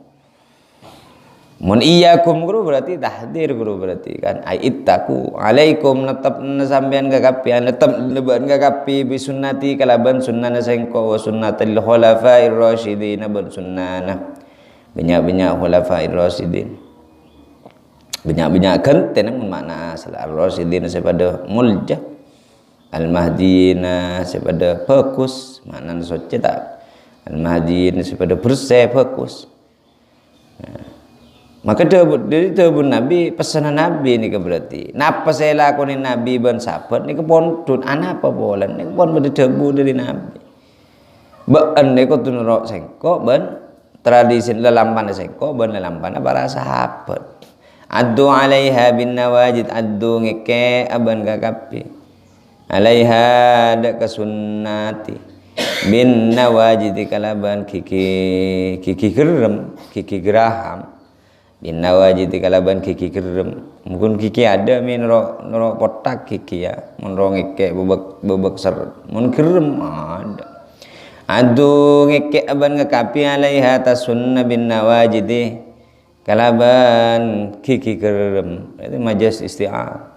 mun iyyakum guru berarti tahdir guru berarti kan ay ittaku alaikum netep sampean gagapi netep naban gagapi bi sunnati kalaban sunnana sengko wa sunnatil khulafa'ir rasyidin ban sunnana banyak-banyak khulafa'ir rasyidin banyak-banyak genten makna asal ar-rasyidin sepada mulja al-mahdiyina sepada bagus makna soce tak al-mahdiyin sepada bersih bagus maka dari dawuh Nabi pesanan Nabi ini berarti napa saya lakonin Nabi ban sahabat ini pondut ana apa boleh ini pon berdawuh dari Nabi baan niku tunurok sengko ban tradisi lelampana sengko ban lelampana para sahabat addu 'alaiha bin nawajid addu ngeke aban gagapi 'alaiha dak kasunnati bin nawajid kalaban kiki geraham bin nawajid kalaban kiki gerem mungkin kiki ada min noro potak kiki ya mun ro ngeke bebek ser mun gerem ada addu ngeke aban gagapi 'alaiha tasunna bin nawajid kalaban kiki kerem itu majas isti'ar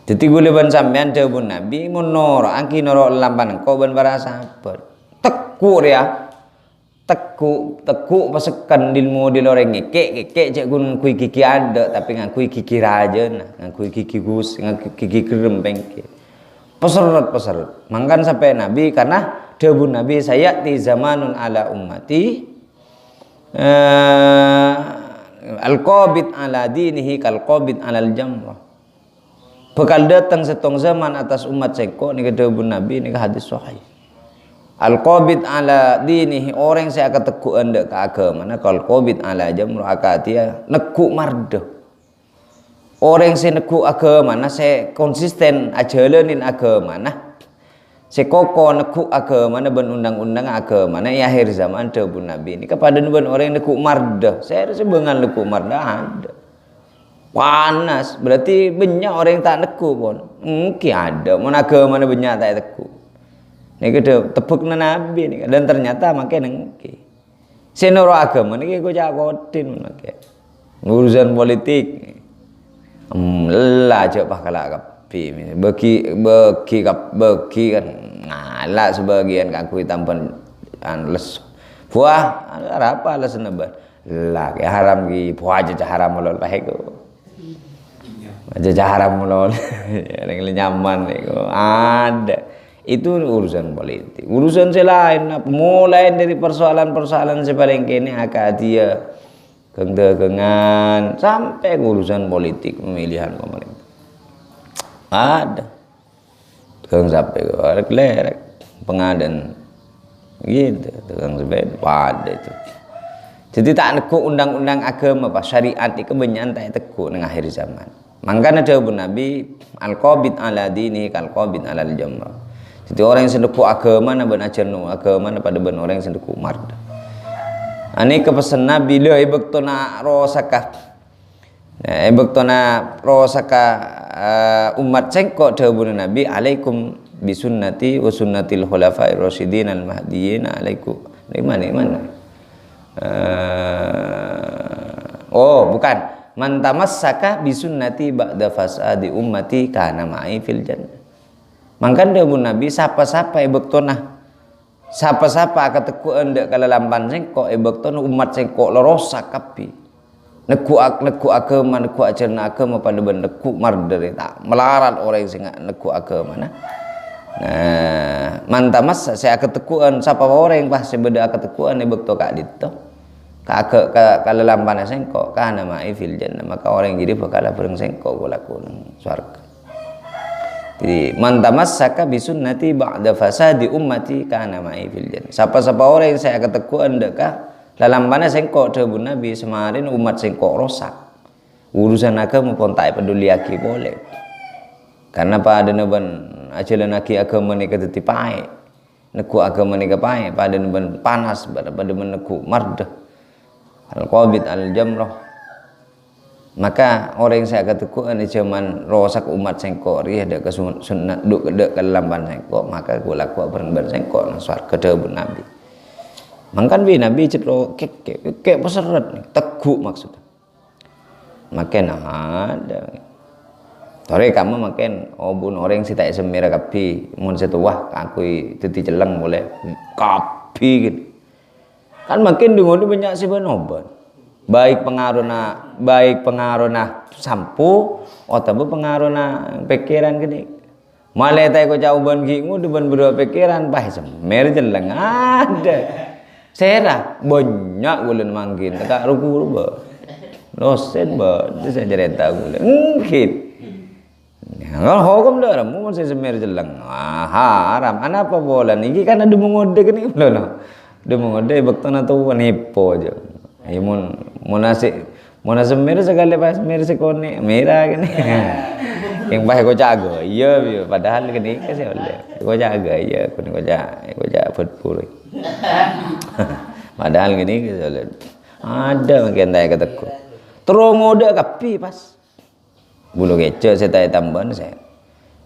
jadi gule ban sampean dawuh Nabi menoro angki noro lampan engko ban para sahabat teku ya teku pasekan dilmu di loreng ngeke cek gun kui kiki ada tapi ngakui kiki raja nah ngakui kiki gus ngakui kiki kerem pengke peseret mangkan sampai Nabi karena dawuh Nabi saya ti zamanun ala ummati al-qabid ala dinihi kal-qabid alal jamrah bakal datang setong zaman atas umat seko ni dawuh Nabi ni hadis sahih al-qabid ala dinihi orang saya akan teguh anda ke agama nah kal-qabid ala jamrah akatia neku mardah orang saya neku agama nah saya konsisten ajalanin agama nah sekoko neku agama na ban undang-undang agama na ya akhir zaman dawuh Nabi ini kepada ban orang neku mardah saya sebengan neku mardah ada panas berarti banyak orang yang tak neku pun mungkin ada mun agama na banyak tak neku niki tebuk na Nabi ini dan ternyata makin niki senoro agama niki go jagotin make urusan politik lah coba kalak bagi kan ngalah sebagian kaku tampan les Puah apa lah seneban. Lah ke haram ki puah aja haram lol pahe ko. Aja haram lol. Yang nyaman ko. Ada. Itu urusan politik. Urusan selain mulai dari persoalan-persoalan sepaling kene akadia kengan sampai urusan politik pemilihan pemerintah. Ada. Tukang sampai lerek pengadaan gitu, tukang sampai ada itu. Jadi tak nekuk undang-undang agama apa syariat itu kebanyakan tak tekuk dengan akhir zaman. Mangkana jawab Nabi al-qabid ala dini kal-qabid ala al-jamrah. Jadi orang yang sendeku agama na ben ajarno agama na pada ben orang yang sendeku marda. Ani kepesan Nabi le ibektona rosaka. Nah, ibektona rosaka umat cengkok dawuh Nabi alaikum bisunnati wa sunnatil khulafa'ir rasyidin al mahdiyyin alaikum. Di mana? Oh, bukan. Man tamassaka bisunnati ba'da fasadi ummati kana ma'i fil jannah. Mangkan dawuh Nabi sapa-sapa ibektona sapa-sapa kateku endek kalalamban sengkok ibektona umat sengkok lorosak kapi neku agama neku ajarna agama pada ben neku mardere tak melarat orang sing neku agama nah mantamas saya ketekuan sapa orang pas sebeda ketekuan ibekto kak dito kalalamban sengkok kana ma'i fil jannah maka orang jadi bakal bareng sengkok kulaku nang swarga. Jadi man tamassaka bisunnati ba'da fasadi ummati kana ma'i fil jannah. Siapa-siapa orang yang saya ketekuan dekah dalam mana sengkok dawuh Nabi semarin umat sengkok rosak. Urusan agama pun tak peduli aki boleh. Karena pada naban ajalan aki agama ni keteti pae. Neku agama ni kepae pada naban panas pada meneku mardah. Al-qabid al-jamrah. Maka orang yang saya katakan zaman rosak umat sengkok ri ada ke sunat duk ke lamban sengkok maka gula ku bareng sengkok nang swarga dawuh Nabi. Mangkan bi Nabi cetro kek peseret teguk maksudnya. Makin ada. Tore kamu makin bun orang si tak semira kapi mun setuah aku titi celeng boleh kapi gitu. Kan makin dengo banyak sih benoban. Baik pengaruhna sampu atau pengaruhna pikiran gini malah tay ko jauban gimu deban berdua pikiran bah semer jeleng ada serah banyak gulen manggin tak ruku ba dosen ba saya cerita gulen ngkit kalau hukum dah mun saya semer jeleng haram apa bola niki kan ada mengode gini loh ada mengode bektona tu nipo aja ya monasem merah segala pas merah sekone merah gini yang baik kau jaga iya padahal gini kasih oleh kau jaga iya kau jaga football padahal gini kasih oleh ada makin tanya kataku terus ngode kapi pas bulu kecil saya tanya tambahan saya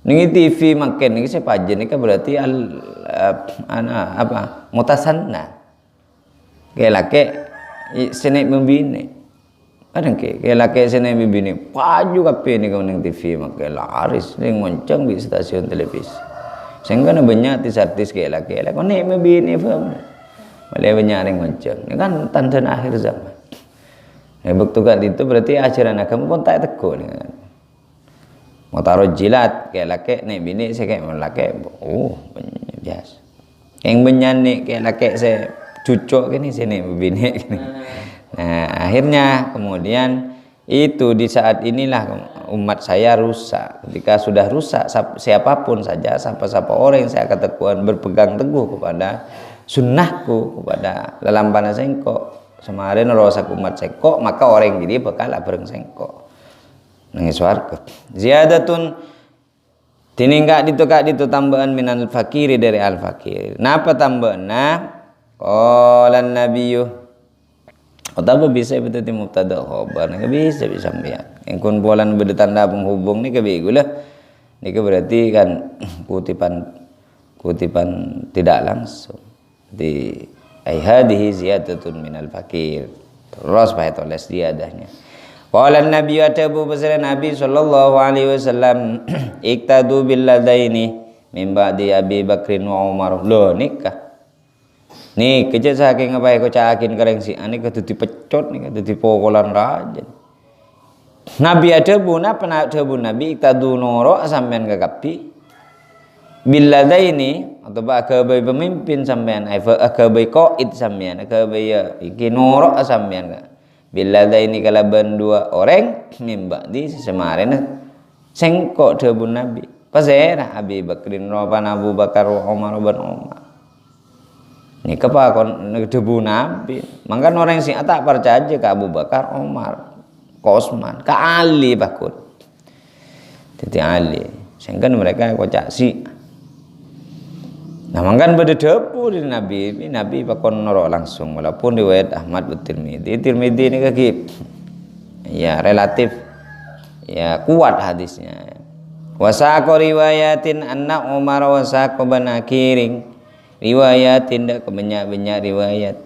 nih TV makin nih saya pajen ini kan berarti mutasanna kayak laki senek membini ada ke laki senek membini paju kape ni kau neng TV makai laris neng moncang di stasiun televisi sehingga banyak artis kayak laki kau nek membini faham malah banyak neng moncang ini kan tanda akhir zaman bektukan itu berarti ajaran agama pun tak tekuk ni kan mau taruh jilat kayak laki nek bini saya kayak laki banyak biasa yang banyak kayak laki saya cucuk gini sini bini gini. Nah akhirnya kemudian itu di saat inilah umat saya rusak. Ketika sudah rusak siapapun saja siapa-siapa orang yang saya katakan berpegang teguh kepada sunnahku kepada lelambana sengkok semarin rosak umat sengkok maka orang jadi bakal bareng sengkok nangis warga ziyadatun tiningkak ditu tambahan minal fakiri dari al fakir napa tambahan qala an-nabiyyu atau bisa betul mubtada khabar ni bisa sampean yang kun bulan bertanda penghubung ni kebigulah ni berarti kan kutipan tidak langsung di ai hadhihi ziyadatun minal fakir terus pakai tulis ziyadahnya qala an-nabiyyu atabu basara nabi sallallahu alaihi wasallam iktadu bil ladaini min ba'di Abi Bakrin wa Umar lo nikah Nih kejak saking ngapai ko cakin kareng si ani kudu dipecot nih kudu dipokolan raja. Nabi ada buna pernah ada buna nabi iktadu noro sampean kakapi. Bilada ini atau akabai pemimpin sampean, akabai qaid sampean, akabai iki noro sampean ka. Bilada ini kalaban dua orang mimba di semarena sengkok ada buna nabi. Pasera Abi Bakrin roban Abu Bakar Umar bin Umar. Ini kepakon debu nabi. Mangkan orang sing tak percaya ke Abu Bakar Umar, ke Utsman, ke Ali bakun. Jadi Ali. Sehingga mereka kocak si. Nah mangkan beda debu di Nabi. Ini Nabi bakon norok langsung. Walaupun riwayat Ahmad bin Tirmidzi. Tirmidzi ini kaki ya relatif ya kuat hadisnya. Wasaqo riwayatin anna Umar wasaqo banakiring riwayatin dak kebanyak-banyak riwayat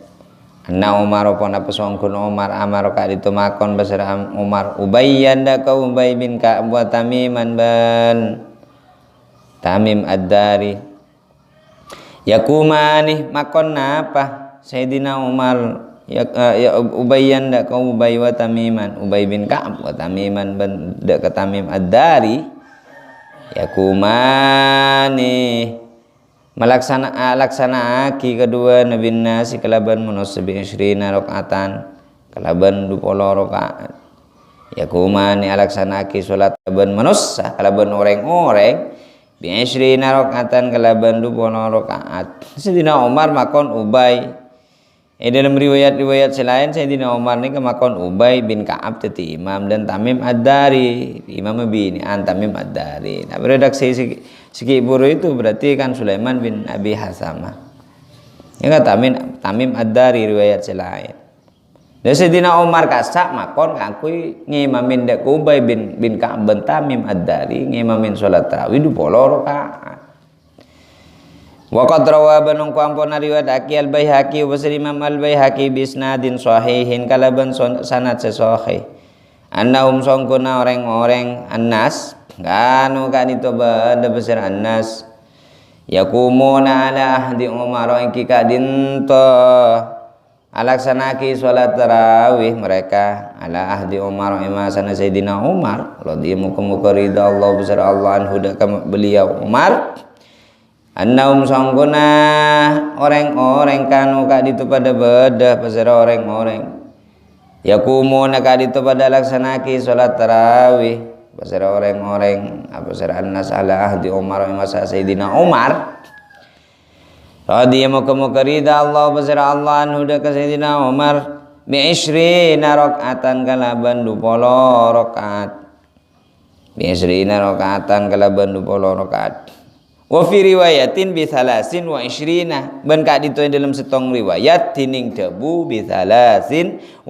anna Umar pona pesongkun Umar amar ka ditu makon basara Umar Ubayyan dak ka Ubay bin Ka'ab wa Tamiman ban Tamim ad-Dari yakumani makon napa Sayyidina Umar ya Ubayyan dak ka Ubay wa Tamiman Ubay bin Ka'ab wa Tamiman ban dak ka Tamim ad-Dari yakumani laksanaaki kedua Nabi nasi kalaban munasabi isrina rakaatan kalaban 20 rakaat yakumani laksanaaki salat kalaban manusa kalaban orang-orang bi isrina rakaatan kalaban 20 rakaat. Sayyidina Umar makon Ubay dalam riwayat-riwayat selain Sayyidina Umar ni kemakon Ubay bin Ka'ab teti imam dan Tamim ad-Dari imam bini Tamim ad-Dari. Nah redaksi segi buru itu berarti kan Sulaiman bin Abi Hasamah. Ya kan Tamim ad-Dari riwayat selain. Dan Sayyidina Umar kasak makon kakui ngimamin dak Ubay bin Ka'ab bin Tamim ad-Dari ngimamin salat tarawih 20 rakaat. Wa qad rawa banung kuampona riwayat al-Baihaqi wa Imam al-Baihaqi bi isnadin sahihin kalaban sanad sahih. Annahum sangkuna orang-orang annas kanu kan itu bada besar annas yakumuna ala ahdi Umar ingki kadinto alaksanaki salat tarawih mereka ala ahdi Umar imasana Sayyidina Umar radhiyallahu muka ridha Allah besar Allah anhu beliau Umar annahum sangguna orang-orang kanu kak ditu pada bedah pasara orang-orang yakumuna kak ditu pada laksanaki salat tarawih pasara orang-orang pasara annas ala ahdi Umar masa Sayyidina Umar radhiyallahu muka ridha Allah pasara Allah anhu ka Sayyidina Umar bi 20 rakaatan kalaban 20 rakaat bi 20 rakaatan kalaban 20 rakaat. Wa fi riwayatin bi 23 ban ka ditu dalam setong riwayat tining debu bi 23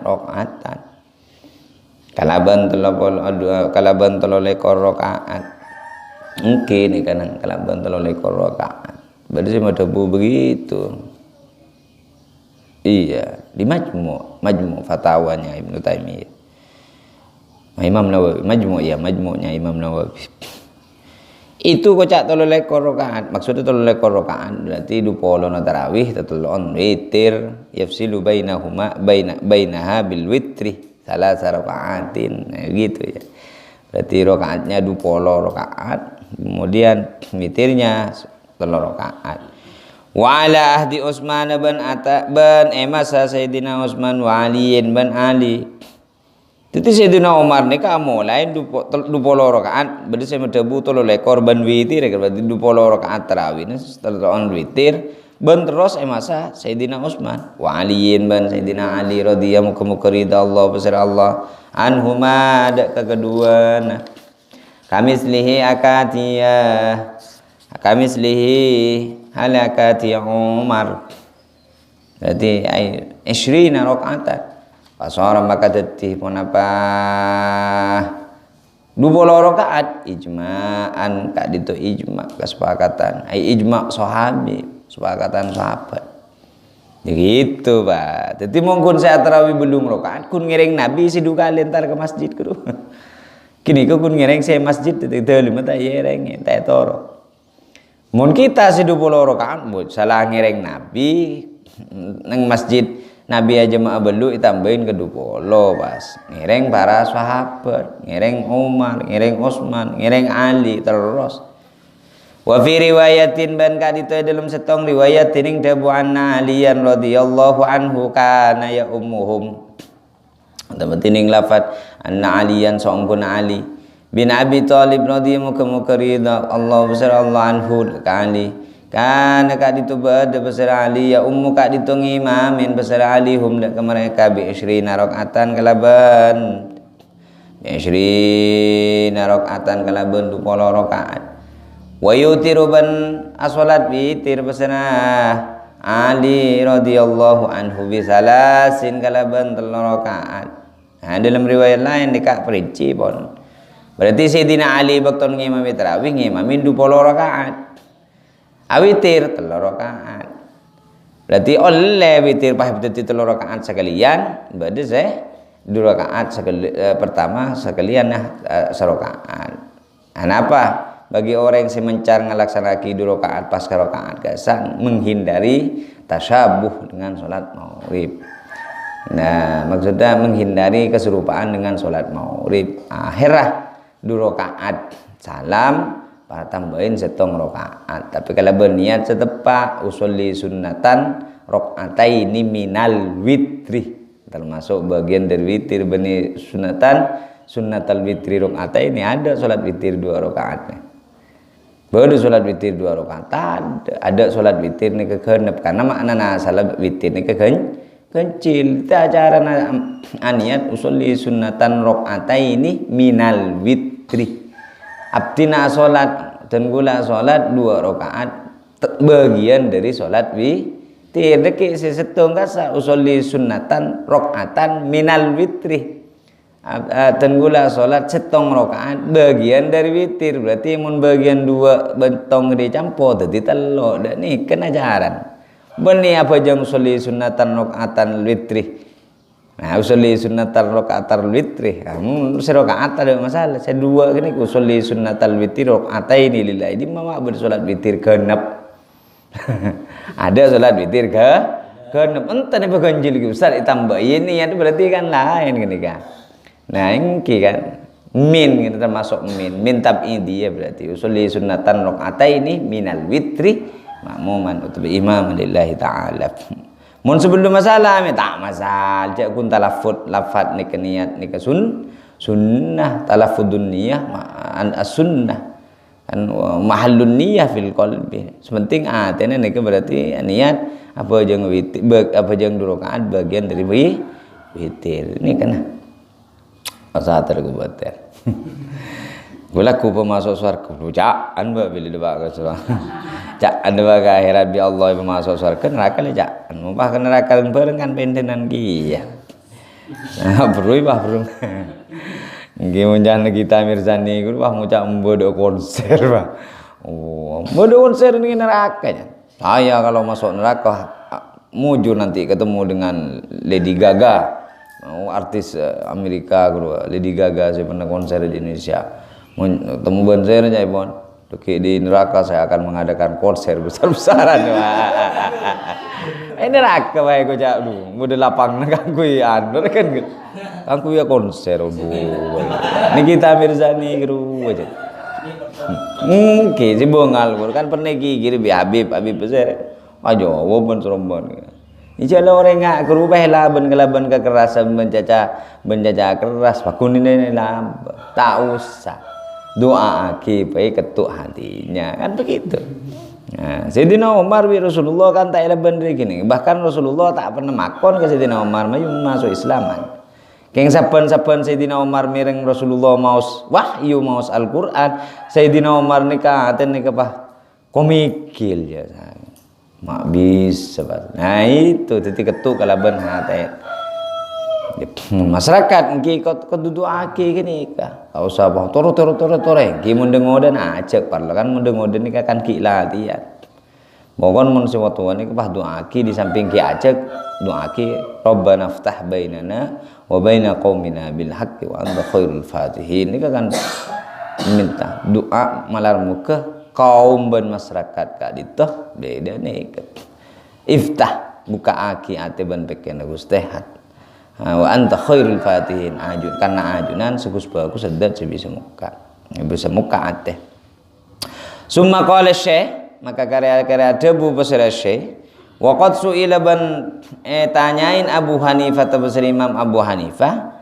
rakaatan kalaban 30 rakaat mungkin kan kalaban 30 rakaat berarti mah debu begitu. Iya di majmu fatawanya Ibnu Taimiyah Imam Nawawi majmu'nya Imam Nawawi itu kocak 30 rakaat maksudnya 30 rakaat berarti 20 tarawih tetelon witir yafsilu bainaha bil witri salah rakaatin nah, gitu ya berarti rakaatnya 20 rakaat kemudian witirnya 3 rakaat wa ala ahdi Utsman bin emasa Sayyidina Utsman wa Ali bin Ali. Jadi Sayyidina Umar ni kamu lain 20 rakaat berarti saya mendebu 3 korban witir berarti 20 rakaat tarawih setelah witir ben terus masa Sayyidina Utsman wa aliin ban Sayyidina Ali radhiyallahu muka ridha Allah besar Allah anhuma ada kekeduana kamislihi halakatiyah Umar berarti 20 rakaat pasora maka dadi pun apa 20 rakaat ijma'an kak ditu ijma' kesepakatan ijma' sahabi sepakatan sahabat gitu Pak jadi mungkin saya tarawih belum rakaat kun ngiring Nabi sidu kali entar ke masjid kudu kini kun ngiring saya masjid itu lima tak yereng tak toro Mun kita 20 rakaat salah ngereng Nabi nang masjid Nabi aja mah belu ditambahin ke 20 pas. Ngereng para sahabat, ngereng Umar, ngereng Utsman, ngereng Ali terus. Wa fi riwayatin ban kadito dalam setong riwayat tining dabu anna Aliyan radhiyallahu anhu kana ya ummuhum. Tining lafat anna Aliyan sangkuna Ali bin Abi Thalib radhiyallahu Allah besar Allah anhu ka Ali. Kana kadito bada besar Ali ya ummu kadito ngimamin besar Ali hum dak mereka bi 20 rakaatan kalaban. Bi 20 rakaatan kalaban 20 rakaat. Wa yutiru ban as-salat witir pesana Ali radhiyallahu anhu bi salasin kalaban 3 rakaat. Nah, dalam riwayat lain dikak perinci pun. Berarti Sayyidina Ali bakton ngimami tarawih ngimamin 20 rakaat. Awitir 3 rakaat. Berarti oleh witir pahit 3 rakaat sekalian, berarti saya 2 rakaat pertama sekalian serakaat. Kenapa? Bagi orang yang semencar ngelaksanakan 2 rakaat pasca rakaat kesan menghindari tasyabuh dengan sholat maghrib. Nah, maksudnya menghindari keserupaan dengan sholat maghrib. Akhirah 2 rakaat salam para tambahin 1 rakaat. Tapi kalau berniat setepak usolli sunnatan rakaataini minal witri, termasuk bagian dari witir beni sunnatal witri rakaataini, ada sholat witir 2 rakaatnya. Baru sholat witir 2 rakaat ada sholat witir ni kegenep karena makna salat witir ni kecil. Kita acara aniat usolli sunnatan rakaataini minal witri. Abdina sholat dan gula sholat 2 rakaat bagian dari sholat witir. Deki sesetong kasa usolli sunnatan rakaatan minal witri. Dan gula sholat 1 rakaat bagian dari witir. Berarti mun bagian 2 bentong dicampur tadi telo dak ni kan ajaran. Beni apa jang usolli sunnatan rakaatan witri. Nah, usolli sunnatal rakaatal witri. Kamu serakaat ada masalah. Saya 2 gini usolli sunnatal witri rakaataini lillahi. Di mama bersolat witir genep. Ada solat witir genep. Entah ni berganjil Ustaz ditambahin ni itu berarti kan lain gini kan. Nah, ini kan min kita termasuk min tab'idi ya berarti usolli sunnatan rakaataini minal witri ma'muman utabi imam lillahi ta'ala. Mun sebelum masalah tak masalah jak kun talaffuz lafaz ni niat ni sunnah talaffudun niyah an as-sunnah kan mahallun niyah fil qalbi. Sepenting atene ni berarti niat apa jeung witir apa jeung 2 rakaat bagian dari witir. Ini kan asa tergubater. Gula ku pemasuk surga caan ba bila debak ke surga. Cak ada baga akhirat bi Allah pemasuk surga neraka le cak. Mumpah ke neraka bareng kan pentenan ki ya. Nah, berui bah bro. Nggih munjan kita Mirzani ku bah ngucap bodo konser bah. Oh, bodo konser ni neraka ya. Saya kalau masuk neraka mujur nanti ketemu dengan Lady Gaga. Artis Amerika gua Lady Gaga saya pernah konser di Indonesia. Temu konser aja Ibon. Di neraka saya akan mengadakan konser besar-besaran. Ini neraka bae ko cak du. Mode lapang nang kuwi anu kan. Kan kuwi konser aduh. Nikita Mirzani guru aja. Ki si bongal kan pernah gigi bi Habib besar. Ajo wobon serombon. Insyaallah orang ngak kerubah laban kelaban kekerasan mencaca keras pakun ini lah tak usah doa akibai ketuk hatinya kan begitu. Nah, Sayyidina Umar bi Rasulullah kan tak laban gini. Bahkan Rasulullah tak pernah makon ke Sayyidina Umar masuk Islaman. Keng saban-saban Sayyidina Umar mireng Rasulullah maus wahyu maus Al-Qur'an, Sayyidina Umar nikah aten nikah apa? Komikil ya. Mak bisa. Nah itu jadi ketuk kalaban hati. Masyarakat ngki kau duduk aki gini kah? Kau usah bah toro. Ki mundengodan acak parla kan mundengodan ni kan ki latihan. Mohon mun sewaktu ni kepah doa aki di samping ki acak doa aki Rabbana ftah bainana wa baina qaumina bil haqqi wa anta khairul fatihin. Ni kan minta doa malar muka kaum ben masyarakat ka ditu beda nih iftah buka aki ate ban peken gustehat wa anta khairul fatihin ajun karena ajunan segus bagus sedat bisa muka ate summa qala syekh maka karya-karya debu pesera syekh wa qad su'ila ban tanyain Abu Hanifah tabasir Imam Abu Hanifah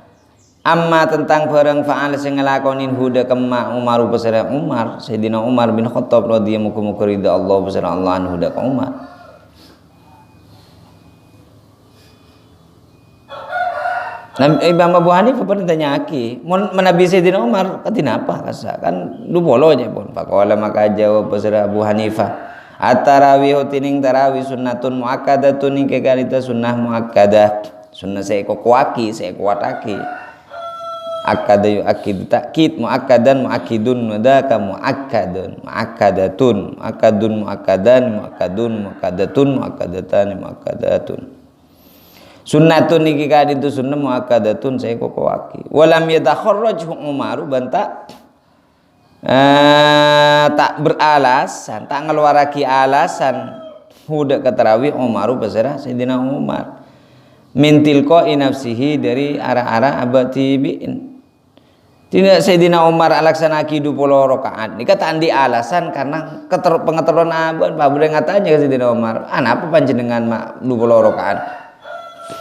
amma tentang barang fa'al sing ngelakonin huda kema Umar pesera Umar Sayyidina Umar bin Khattab radhiyallahu ridha Allah pesera Allah anhu huda ka Umar Imam Abu Hanifah pernah tanya aki menabi Sayyidina Umar katina apa kasa kan lu bolo aja pun faqala maka jawab pesera Abu Hanifah at-tarawih tining tarawih sunnatun muakkadatun ing kegarita sunnah muakkadah sunnah saya kokoaki saya kuataki akada yu akid takkid muakkadan muakkidun madaka muakkadun muakkadatun muakkadun muakkadan muakkadun muakkadatun muakkadatan muakkadatun sunnatun iki kaditu sunnah muakkadatun saya kokoaki walam yatakharraj Umar banta tak beralasan tak ngeluaraki alasan huda katarawih Umar basara Sayyidina Umar min tilqa'i nafsihi dari arah-arah abatibiin tidak Sayyidina Umar alaksanaki 20 rakaat ini kata andi alasan karena pengetahuan abad pabure ngatanya ke Sayyidina Umar apa panjenengan mak 20 rakaat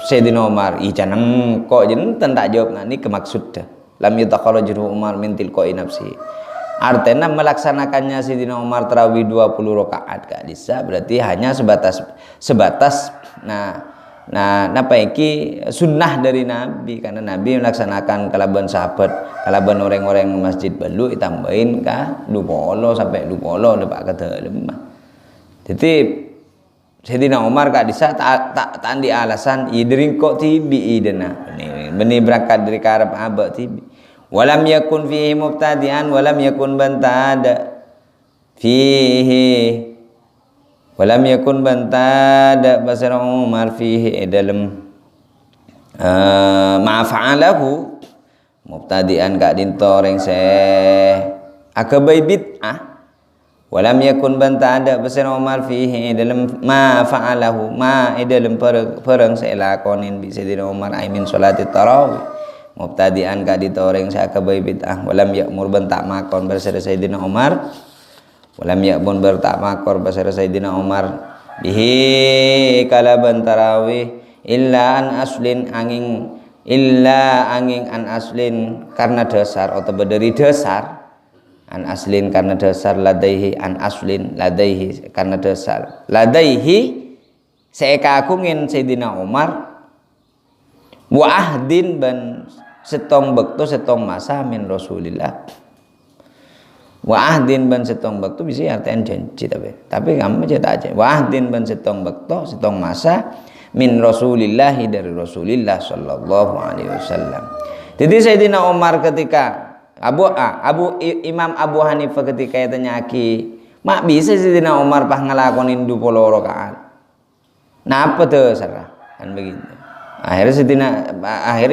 Sayyidina Umar jangan kok jeneng tak jawab ini kemaksud dah lam yatakharraj Umar min tilqa'i nafsihi artinya melaksanakannya Sayyidina Umar tarawih 20 rakaat gak bisa berarti hanya sebatas napa iki sunnah dari Nabi karena Nabi melaksanakan kalaban sahabat kalaban orang-orang masjid balu ditambahin ka 20 sampai 20 lepak kata lemah jadi Sayyidina Umar gak bisa tak tandi alasan idring kok tibi idena benih berangkat dari karab abad tibi walam yakun fihi mubtadi'an walam yakun bantada fihi walam yakun bantada basara Umar fihi dalam ma'fa'alahu mubtadi'an kak dintoreng se akabai bid'ah walam yakun bantada basara Umar fihi dalam ma'fa'alahu dalam perang se lakonin bi Sayyidina Umar aimin salati tarawih mubtadi'an ka ditoreng sa kabay bid'ah walam ya'mur bentak makon bersara Sayyidina Umar walam ya'mur bentak makor bersara Sayyidina Umar bihi kalaban tarawih illa an aslin angin an aslin karena dasar atau dari dasar an aslin karena dasar ladaihi an aslin ladaihi karena dasar ladaihi seeka akungin Sayyidina Umar wa ahdin ban setong bekto setong masa min Rasulillah wa ahdin ban setong bekto bisa artian janji tapi kamu cerita aja wa ahdin ban setong bekto setong masa min Rasulillah dari Rasulillah sallallahu alaihi wasallam jadi Sayyidina Umar ketika Imam Abu Hanifah ketika tanya aki mak bisa Sayyidina Umar pas ngelakonin 20 rakaat napa tuh sarah kan begitu akhirnya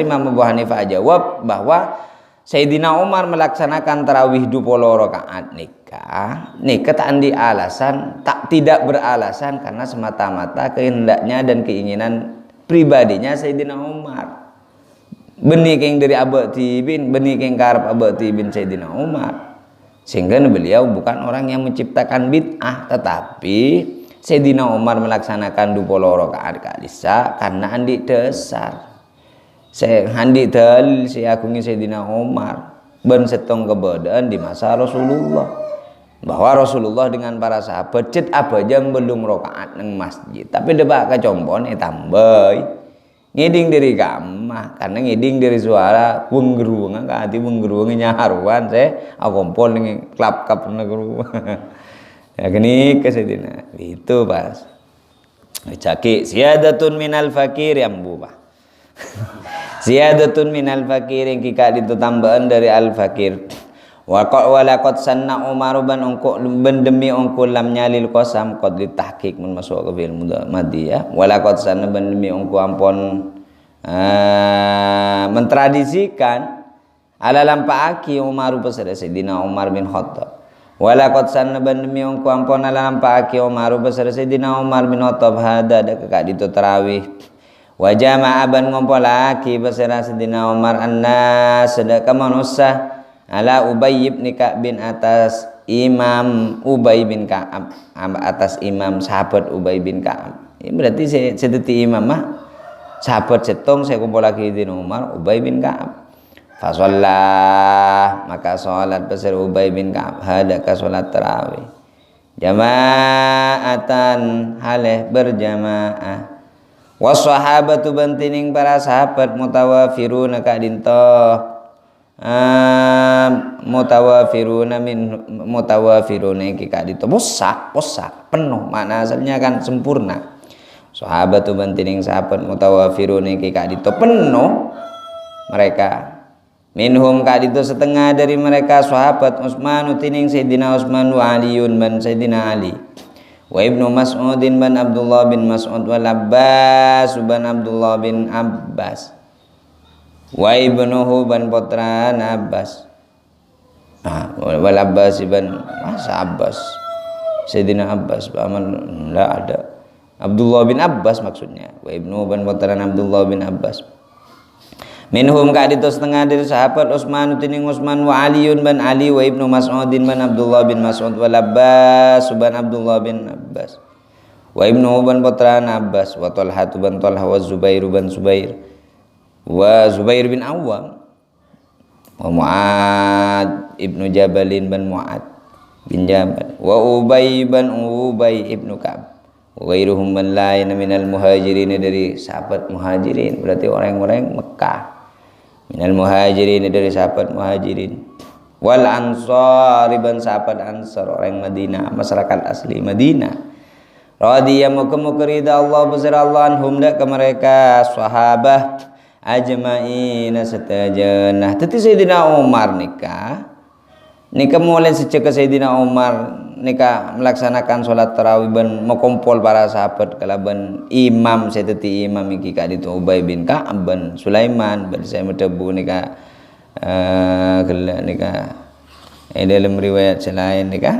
Imam Abu Hanifah jawab bahwa Sayyidina Umar melaksanakan tarawih 20 rakaat nikah tak andi alasan tidak beralasan karena semata-mata kehendaknya dan keinginan pribadinya Sayyidina Umar benih dari abad tibin benih karep abad tibin Sayyidina Umar sehingga beliau bukan orang yang menciptakan bid'ah tetapi Sayyidina Umar melaksanakan 20 rakaat kalisa karena andi dasar. Saya andi dalil saya agungi Sayyidina Umar ben setong kebodaan di masa Rasulullah. Bahwa Rasulullah dengan para sahabat cet apa jam belum rakaat nang masjid. Tapi debak kecompon tambah. Ngiding dari kamah karena ngiding dari suara wenggeruang ka ati wenggeruang nyaharuan saya akompol ning klap-klap negru. Ya gini ke Sayyidina itu pas caki siyadatun minal fakir yang buah siyadatun minal fakir yang kika itu tambahan dari al fakir walaqad sanna Umar ban ongko demi ongko lam nyalil qasam qad ditahqiq mun masuk ke fil madiyah walaqad sanna ban demi ongko ampon mentradisikan ala lampaaki Umar pesere Sayyidina Umar bin Khattab Walaqad sanna bandemi ongko ampona lampaaki Umar besar Sayyidina Umar bin Khattab hada dak kak ditu tarawih. Wa jama'a ban ngompolaki besar Sayyidina Umar annas sedaka manusia ala Ubay bin Ka'ab bin atas Imam Ubay bin Ka'ab atas imam sahabat Ubay bin Ka'ab. Ini berarti sedeti imam mah sahabat setong saya kumpul lagi di Umar Ubay bin Ka'ab. Fasollah maka sholat besar Ubay bin Ka'ab hadaka sholat tarawih jamaatan haleh berjamaah wassahabatu bantining para sahabat mutawafiruna ka dintoh mutawafiruna iki ka dintoh posak penuh makna asalnya kan sempurna sahabatu bantining sahabat mutawafiruna iki ka dintoh penuh mereka minhum kaditu setengah dari mereka sahabat Utsman utining Sayyidina Utsman wa Aliun ban Sayyidina Ali wa Ibnu Mas'udin ban Abdullah bin Mas'ud wal Abbas ban Abdullah bin Abbas wa ibnuhu ban putra Abbas wal Abbas ban masa Abbas Sayyidina Abbas aman enggak ada Abdullah bin Abbas maksudnya wa ibnu ban putra Abdullah bin Abbas minhum kaditu setengah dari sahabat Utsman utining Utsman wa Aliun ban Ali wa Ibnu Mas'udin ban Abdullah bin Mas'ud wal Abbas ban Abdullah bin Abbas wa Ibnu ban putra Abbas wa Talha ban Talha wa Zubair ban Zubair wa Zubair bin Awwam wa Mu'ad Ibnu Jabalin ban Mu'ad bin Jabal wa Ubay ban Ubay Ibnu Ka'ab wa ghairuhum man lain minal muhajirin dari sahabat muhajirin berarti orang-orang Mekah minal muhajirin dari sahabat muhajirin wal ansar ban sahabat ansar orang Madinah masyarakat asli Madinah radhiya muka ridha Allah besar Allah anhum dak ke mereka sahabah ajmaina satajanah teti Sayyidina Umar nikah mulai sejak Sayyidina Umar nikah melaksanakan sholat tarawih ban mengumpul para sahabat kalaban imam seteti imam iki kak ditu Ubay bin Ka'ab ban Sulaiman ban saya medebu nikah gelak nikah dalam riwayat selain nikah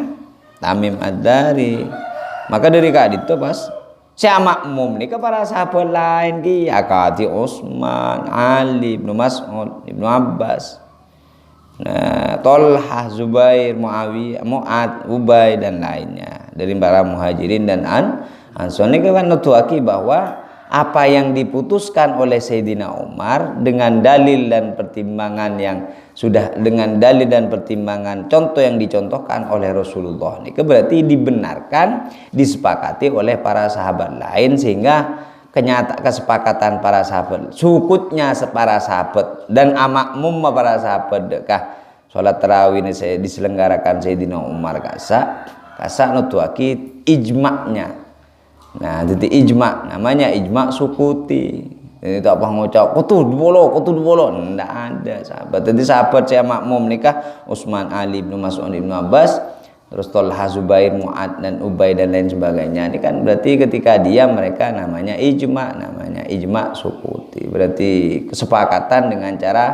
Tamim Ad-Dari maka dari kak ditu pas saya makmum nikah para sahabat lain ki akati Utsman Ali Ibnu Mas'ud Ibnu Abbas nah, Talha, Zubair, Muawiyah, Mu'ad, Ubay dan lainnya dari para muhajirin dan ansor. Ini kan nutuaki bahwa apa yang diputuskan oleh Sayyidina Umar dengan dalil dan pertimbangan yang sudah dengan dalil dan pertimbangan contoh yang dicontohkan oleh Rasulullah ini berarti dibenarkan disepakati oleh para sahabat lain sehingga kesepakatan para sahabat sukutnya para sahabat dan amakmum para sahabat dekah sholat tarawih ini saya diselenggarakan Sayyidina Umar kasa nutuaki ijma'nya nah jadi ijma' namanya ijma' sukuti ini tak apa ngucap kutu dulu enggak ada sahabat jadi sahabat saya makmum nikah Utsman Ali Ibnu Mas'ud Ibnu Abbas terus Talha Zubair Mu'ad dan Ubay dan lain sebagainya ini kan berarti ketika dia mereka namanya ijma' sukuti berarti kesepakatan dengan cara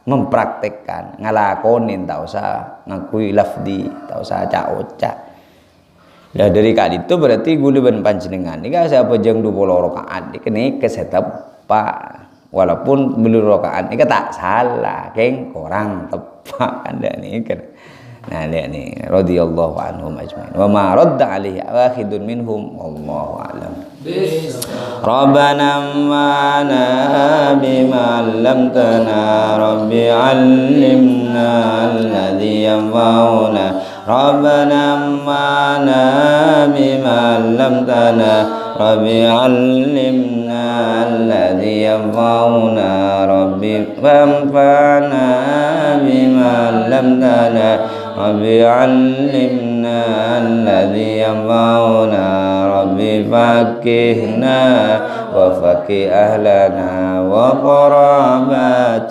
mempraktekkan ngalakonin tak usah ngakui lafdi tak usah cak-cak lah dari kali itu berarti gula ban panjenengan ini kan siapa jeng 20 rakaat ini kesetep pak walaupun belum rakaat ini tak salah keng kurang tepat ada nih kan nah lihat nih radhiyallahu anhum ajmain wa ma radda alaihi akhidun minhum wallahu a'lam Rabbana ma'ana bima 'allamtana rabbi 'allimna alladhi yanfa'una Rabbana ma'ana bima 'allamtana rabbi 'allimna alladhi yanfa'una rabbi wanfa'na bima 'allamtana Rabbi 'allimna alladhi yanfa'una Rabbi faqihna wa faqih ahlana wa qarabatina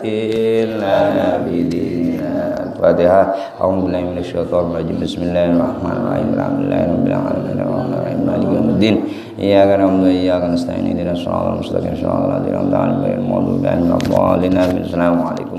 bidina Al-Fatihah A'udzubillahi minasyaitonir rajim Bismillahirrahmanirrahim Alhamdulillahirabbil alamin arrahmanirrahim maliki yaumiddin iyyaka na'budu wa iyyaka nasta'in ihdinas siratal mustaqim siratal ladzina an'amta 'alaihim ghairil maghdubi 'alaihim waladdallin Assalamualaikum